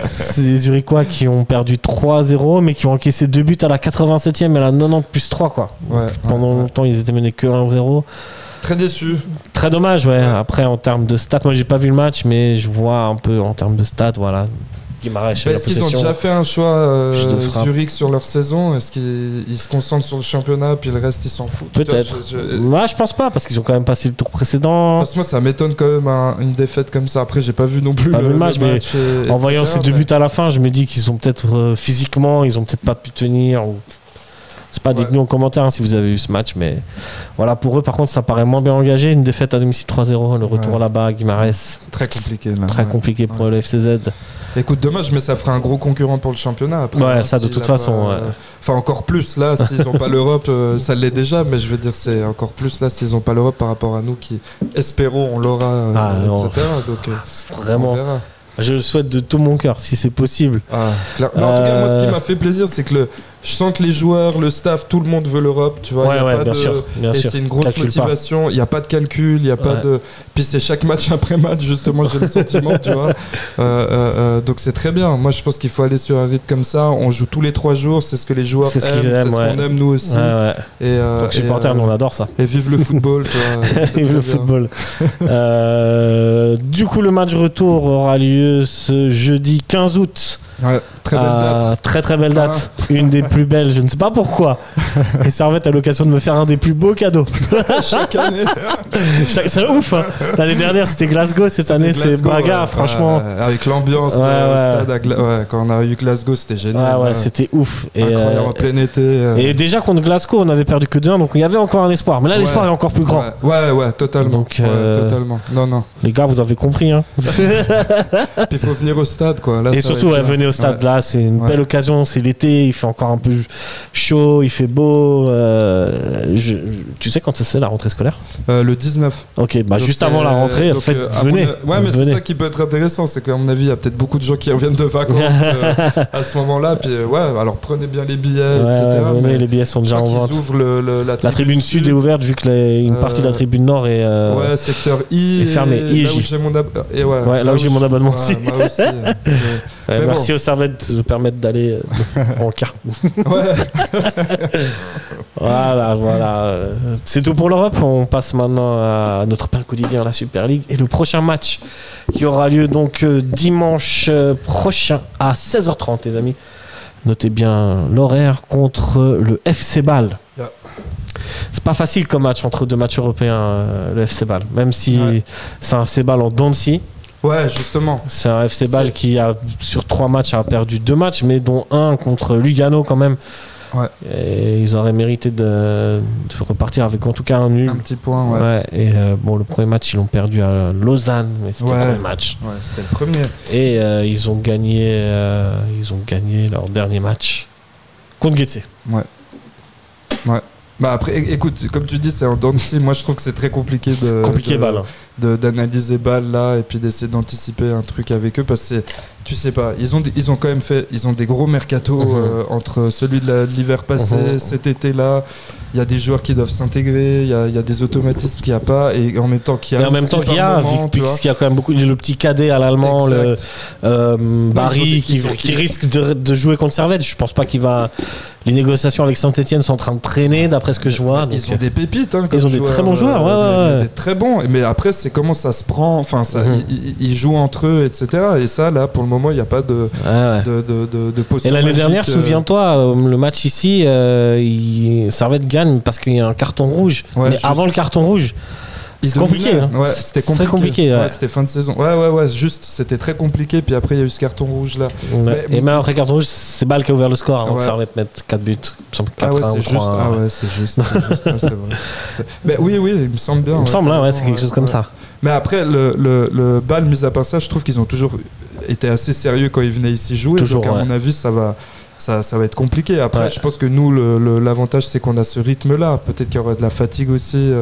C'est les Zurichois qui ont perdu 3-0, mais qui ont encaissé 2 buts à la 87e et à la 90+3, quoi. Pendant longtemps, ils étaient menés que 1-0. Très déçu. Très dommage, ouais. Après, en termes de stats, moi j'ai pas vu le match, mais je vois un peu en termes de stats, voilà. Est-ce qu'ils ont déjà fait un choix Zurich sur leur saison? Est-ce qu'ils se concentrent sur le championnat puis le reste ils s'en foutent? Peut-être. Moi je pense pas parce qu'ils ont quand même passé le tour précédent. Parce que moi ça m'étonne quand même une défaite comme ça. Après j'ai pas vu non plus le match, mais en voyant ces 2 buts à la fin, je me dis qu'ils ont peut-être physiquement, ils ont peut-être pas pu tenir. C'est pas, dites-nous en commentaire si vous avez eu ce match, mais voilà, pour eux par contre ça paraît moins bien engagé. Une défaite à domicile 3-0, le retour là-bas à Guimarães. Très compliqué là. Très compliqué pour le FCZ. Écoute, dommage, mais ça fera un gros concurrent pour le championnat après. Ouais, ça de toute façon. Enfin, encore plus là, s'ils n'ont pas l'Europe, ça l'est déjà, mais je veux dire, c'est encore plus là s'ils n'ont pas l'Europe par rapport à nous qui espérons on l'aura, etc. Donc, vraiment. On verra. Je le souhaite de tout mon cœur, si c'est possible. En tout cas, moi, ce qui m'a fait plaisir, c'est que je sens que les joueurs, le staff, tout le monde veut l'Europe. Tu vois, bien sûr. C'est une grosse motivation. Il n'y a pas de calcul, il n'y a pas de. Puis c'est chaque match après match, justement, j'ai le sentiment, tu vois. Donc c'est très bien. Moi, je pense qu'il faut aller sur un rythme comme ça. On joue tous les 3 jours, c'est ce que les joueurs aiment, c'est ce qu'on aime nous aussi. Et donc, supporters, on adore ça. Et vive le football, tu vois. Vive le football. Du coup, le match retour aura lieu ce jeudi 15 août. Ouais, très belle date. Très belle date. Une des plus belles, je ne sais pas pourquoi. Et Servette a l'occasion de me faire un des plus beaux cadeaux. Chaque année. C'est ouf. Hein. L'année dernière, c'était Glasgow. Cette année, c'est Braga. Franchement. Avec l'ambiance au stade. Quand on a eu Glasgow, c'était génial. Ouais, c'était ouf. Incroyable, en plein été. Et déjà, contre Glasgow, on avait perdu que 2-1. Donc, il y avait encore un espoir. Mais là, l'espoir est encore plus grand. Ouais, totalement. Donc, totalement. Non. Les gars, vous avez compris. Hein. Puis, il faut venir au stade, quoi. Là, et surtout, venez au stade. Là, c'est une belle occasion. C'est l'été. Il fait encore un peu chaud. Il fait beau. Tu sais quand c'est la rentrée scolaire? Le 19. Ok, bah juste avant la rentrée, en fait, venez. Ouais, mais c'est ça qui peut être intéressant. C'est qu'à mon avis, il y a peut-être beaucoup de gens qui reviennent de vacances à ce moment-là. Puis alors prenez bien les billets, etc. Venez, les billets sont déjà en vente. Ils ouvrent la tribune sud est ouverte vu que une partie de la tribune nord est. Secteur I. Est fermée. Là où j'ai mon là où j'ai mon abonnement aussi. Moi aussi. Merci aux Servettes de me permettre d'aller en car. Voilà. C'est tout pour l'Europe. On passe maintenant à notre pain quotidien, la Super League. Et le prochain match qui aura lieu donc dimanche prochain à 16h30, les amis. Notez bien l'horaire contre le FC Bâle. Yeah. C'est pas facile comme match entre deux matchs européens, le FC Bâle. Même si c'est un FC Bâle en dents de scie. Ouais, justement. C'est un FC Bâle qui, sur 3 matchs, a perdu 2 matchs, mais dont un contre Lugano quand même. Ouais. Et ils auraient mérité de repartir avec en tout cas un nul. Un petit point, ouais. Et le premier match, ils l'ont perdu à Lausanne, mais c'était le premier match. Ouais, c'était le premier. Et ils ont gagné leur dernier match contre Getse. Ouais. Bah après, écoute, comme tu dis, c'est en dents de scie. Moi, je trouve que c'est très compliqué d'analyser Bâle là et puis d'essayer d'anticiper un truc avec eux parce que tu sais pas. Ils ont quand même ils ont des gros mercatos entre celui de l'hiver passé, cet été là. Il y a des joueurs qui doivent s'intégrer, il y a des automatismes qu'il n'y a pas et en même temps qu'il y a. Puisqu'il y a quand même beaucoup le petit cadet à l'allemand, Barry qui risque de jouer contre Servette. Je pense pas qu'il va. Les négociations avec Saint-Etienne sont en train de traîner d'après ce que je vois. Ils ont des pépites. Ils ont des très bons joueurs. Des très bons. Mais après, c'est comment ça se prend. Enfin, ils jouent entre eux, etc. Et ça, là, pour le moment, il n'y a pas de potion. Et l'année dernière, souviens-toi, le match ici, Servette gagne parce qu'il y a un carton rouge. Mais avant le carton rouge. C'est compliqué. Ouais, c'était compliqué. Très compliqué. Ouais, c'était fin de saison. Ouais, juste, c'était très compliqué. Puis après, il y a eu ce carton rouge là. Et même après carton rouge, c'est Bâle qui a ouvert le score avant que ça revienne mettre 4 buts. Il me semble 4 c'est juste. C'est vrai. Mais oui, il me semble bien. Il me semble, c'est quelque chose comme ça. Mais après, le Bâle, mis à part ça, je trouve qu'ils ont toujours été assez sérieux quand ils venaient ici jouer. Toujours, donc, à mon avis, ça va être compliqué. Après, je pense que nous, l'avantage, c'est qu'on a ce rythme-là. Peut-être qu'il y aura de la fatigue aussi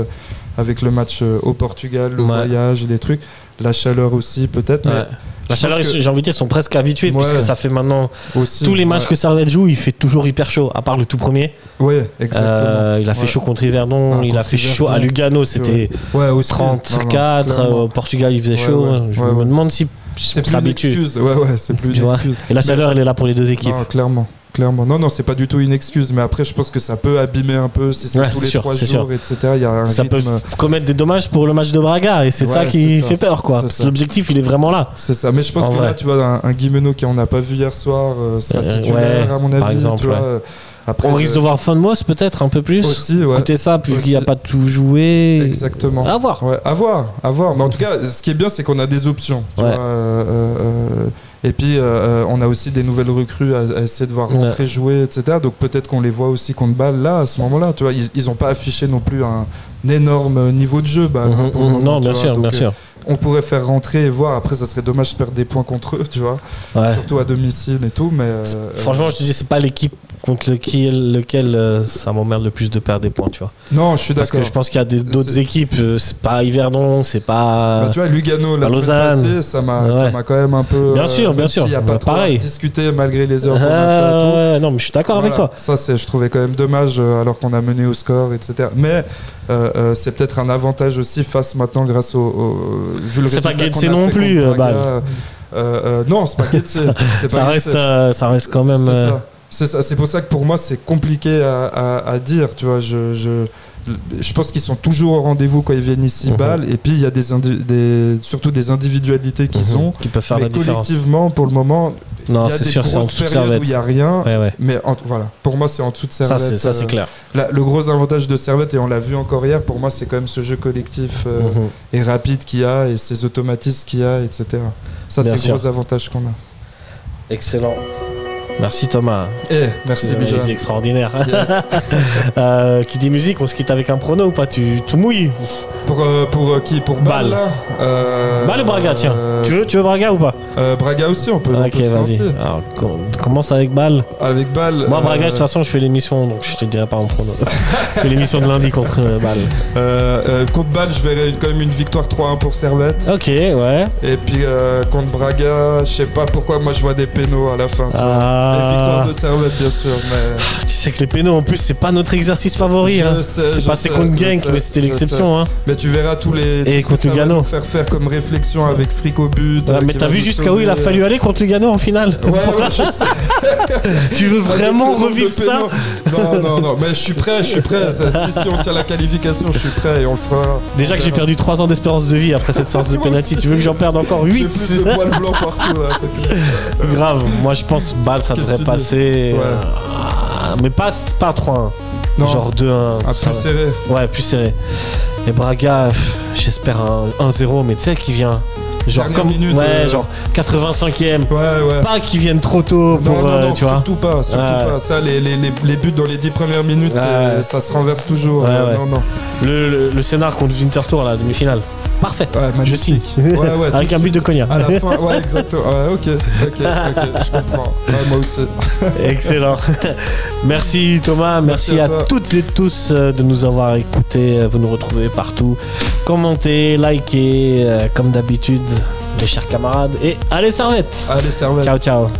avec le match au Portugal, le voyage, les trucs. La chaleur aussi, peut-être. Mais la chaleur, j'ai envie de dire, ils sont presque habitués puisque ça fait maintenant aussi, tous les matchs que Servette joue, il fait toujours hyper chaud, à part le tout premier. Oui, exactement. Il a fait chaud contre Yverdon, il a fait chaud à Lugano, c'était 34. Au Portugal, il faisait chaud. Je me demande si c'est plus une excuse. C'est plus une excuse. Et la chaleur, elle est là pour les deux équipes. Non, clairement. Non, c'est pas du tout une excuse. Mais après, je pense que ça peut abîmer un peu si c'est tous les 3 jours, etc. Il y a un ça rythme. peut commettre des dommages pour le match de Braga. Et c'est ça qui fait peur, quoi. Parce que l'objectif, il est vraiment là. C'est ça. Mais je pense que là, tu vois, un Guimeno qui on n'a pas vu hier soir sera titulaire, à mon avis. Par exemple, tu vois, après, on risque de voir Fonmos peut-être un peu plus. Aussi, écoutez ça, puisqu'il n'y a pas tout joué. Exactement. À voir. À voir. Mais en tout cas, ce qui est bien, c'est qu'on a des options. Tu vois, et puis, on a aussi des nouvelles recrues à essayer de voir rentrer, jouer, etc. Donc peut-être qu'on les voit aussi contre Bâle là, à ce moment-là. Tu vois, ils n'ont pas affiché non plus un énorme niveau de jeu. Non, bien sûr. On pourrait faire rentrer et voir. Après, ça serait dommage de perdre des points contre eux, tu vois. Surtout à domicile et tout. Mais franchement, je te dis, c'est pas l'équipe contre lequel ça m'emmerde le plus de perdre des points, tu vois. Non, je suis d'accord. Parce que je pense qu'il y a d'autres équipes. C'est pas Yverdon, c'est pas. Tu vois, Lugano, la semaine passée, ça m'a quand même un peu. Bien sûr. Il n'y a pas trop à discuter malgré les heures qu'on a fait. Non, mais je suis d'accord avec toi. Ça, je trouvais quand même dommage alors qu'on a mené au score, etc. Mais c'est peut-être un avantage aussi face maintenant grâce vu le c'est pas résultat Getse non plus, Bâle. Non, c'est pas Getse. Ça reste quand même. C'est pour ça que pour moi c'est compliqué à dire, tu vois. Je pense qu'ils sont toujours au rendez-vous quand ils viennent ici, Bâle, et puis il y a surtout des individualités qu'ils ont, qui peuvent faire la différence. Collectivement, pour le moment, non, il y a c'est des sûr, c'est en grosses dessous de périodes Servette. où il n'y a rien, mais voilà, pour moi c'est en dessous de Servette. Ça c'est clair. Le gros avantage de Servette, et on l'a vu encore hier, pour moi c'est quand même ce jeu collectif et rapide qu'il y a, et ces automatismes qu'il y a, etc. Ça c'est le gros avantage qu'on a. Excellent. Merci Thomas. Merci Bija. C'est extraordinaire. Yes. Qui dit musique, on se quitte avec un prono ou pas? Tu mouilles? Pour qui? Pour Bâle. Bâle et Braga, tiens. Tu veux Braga ou pas? Braga aussi, on peut. Ok, vas-y. Alors, commence avec Bâle. Avec Bâle. Moi, Braga, de toute façon, je fais l'émission, donc je te dirai pas en prono. Je fais l'émission de lundi contre Bâle. Contre Bâle, je verrai quand même une victoire 3-1 pour Servette. Ok, ouais. Et puis contre Braga, je sais pas pourquoi, moi je vois des pénaux à la fin. Les victoires de Servette, bien sûr. Mais... Tu sais que les pénaux, en plus, c'est pas notre exercice favori. C'est passé contre Genk, mais c'était l'exception. Hein. Mais tu verras tous les. Et contre Lugano. Faire comme réflexion avec fric au but. Ouais, mais t'as vu jusqu'à où il a fallu aller contre Lugano en finale? Ouais, je sais. Tu veux vraiment revivre ça? Non, mais je suis prêt. Si on tient la qualification, je suis prêt et on le fera. Déjà que j'ai perdu 3 ans d'espérance de vie après cette séance de penalty, tu veux que j'en perde encore 8? J'ai plus de poils blancs partout là. Grave, moi je pense Bâle ça devrait passer. Mais pas 3-1. Non. Genre 2-1. Plus serré. Ouais, plus serré. Et Braga, j'espère un 1-0, mais tu sais qui vient. Genre dernière comme minute, genre 85e. Ouais. Pas qu'ils viennent trop tôt pour non, tu vois. Surtout pas. Ça les buts dans les 10 premières minutes, ça se renverse toujours. Non. Le scénar contre Winterthur à la demi-finale. Parfait. Ouais, magnifique. Avec un but de Konya. À la fin, ouais, exactement. Ouais, ok, je comprends. Ouais, moi aussi. Excellent. Merci Thomas, merci à toutes et tous de nous avoir écoutés. Vous nous retrouvez partout. Commentez, likez, comme d'habitude, mes chers camarades. Et allez Servette. Allez Servette. Ciao.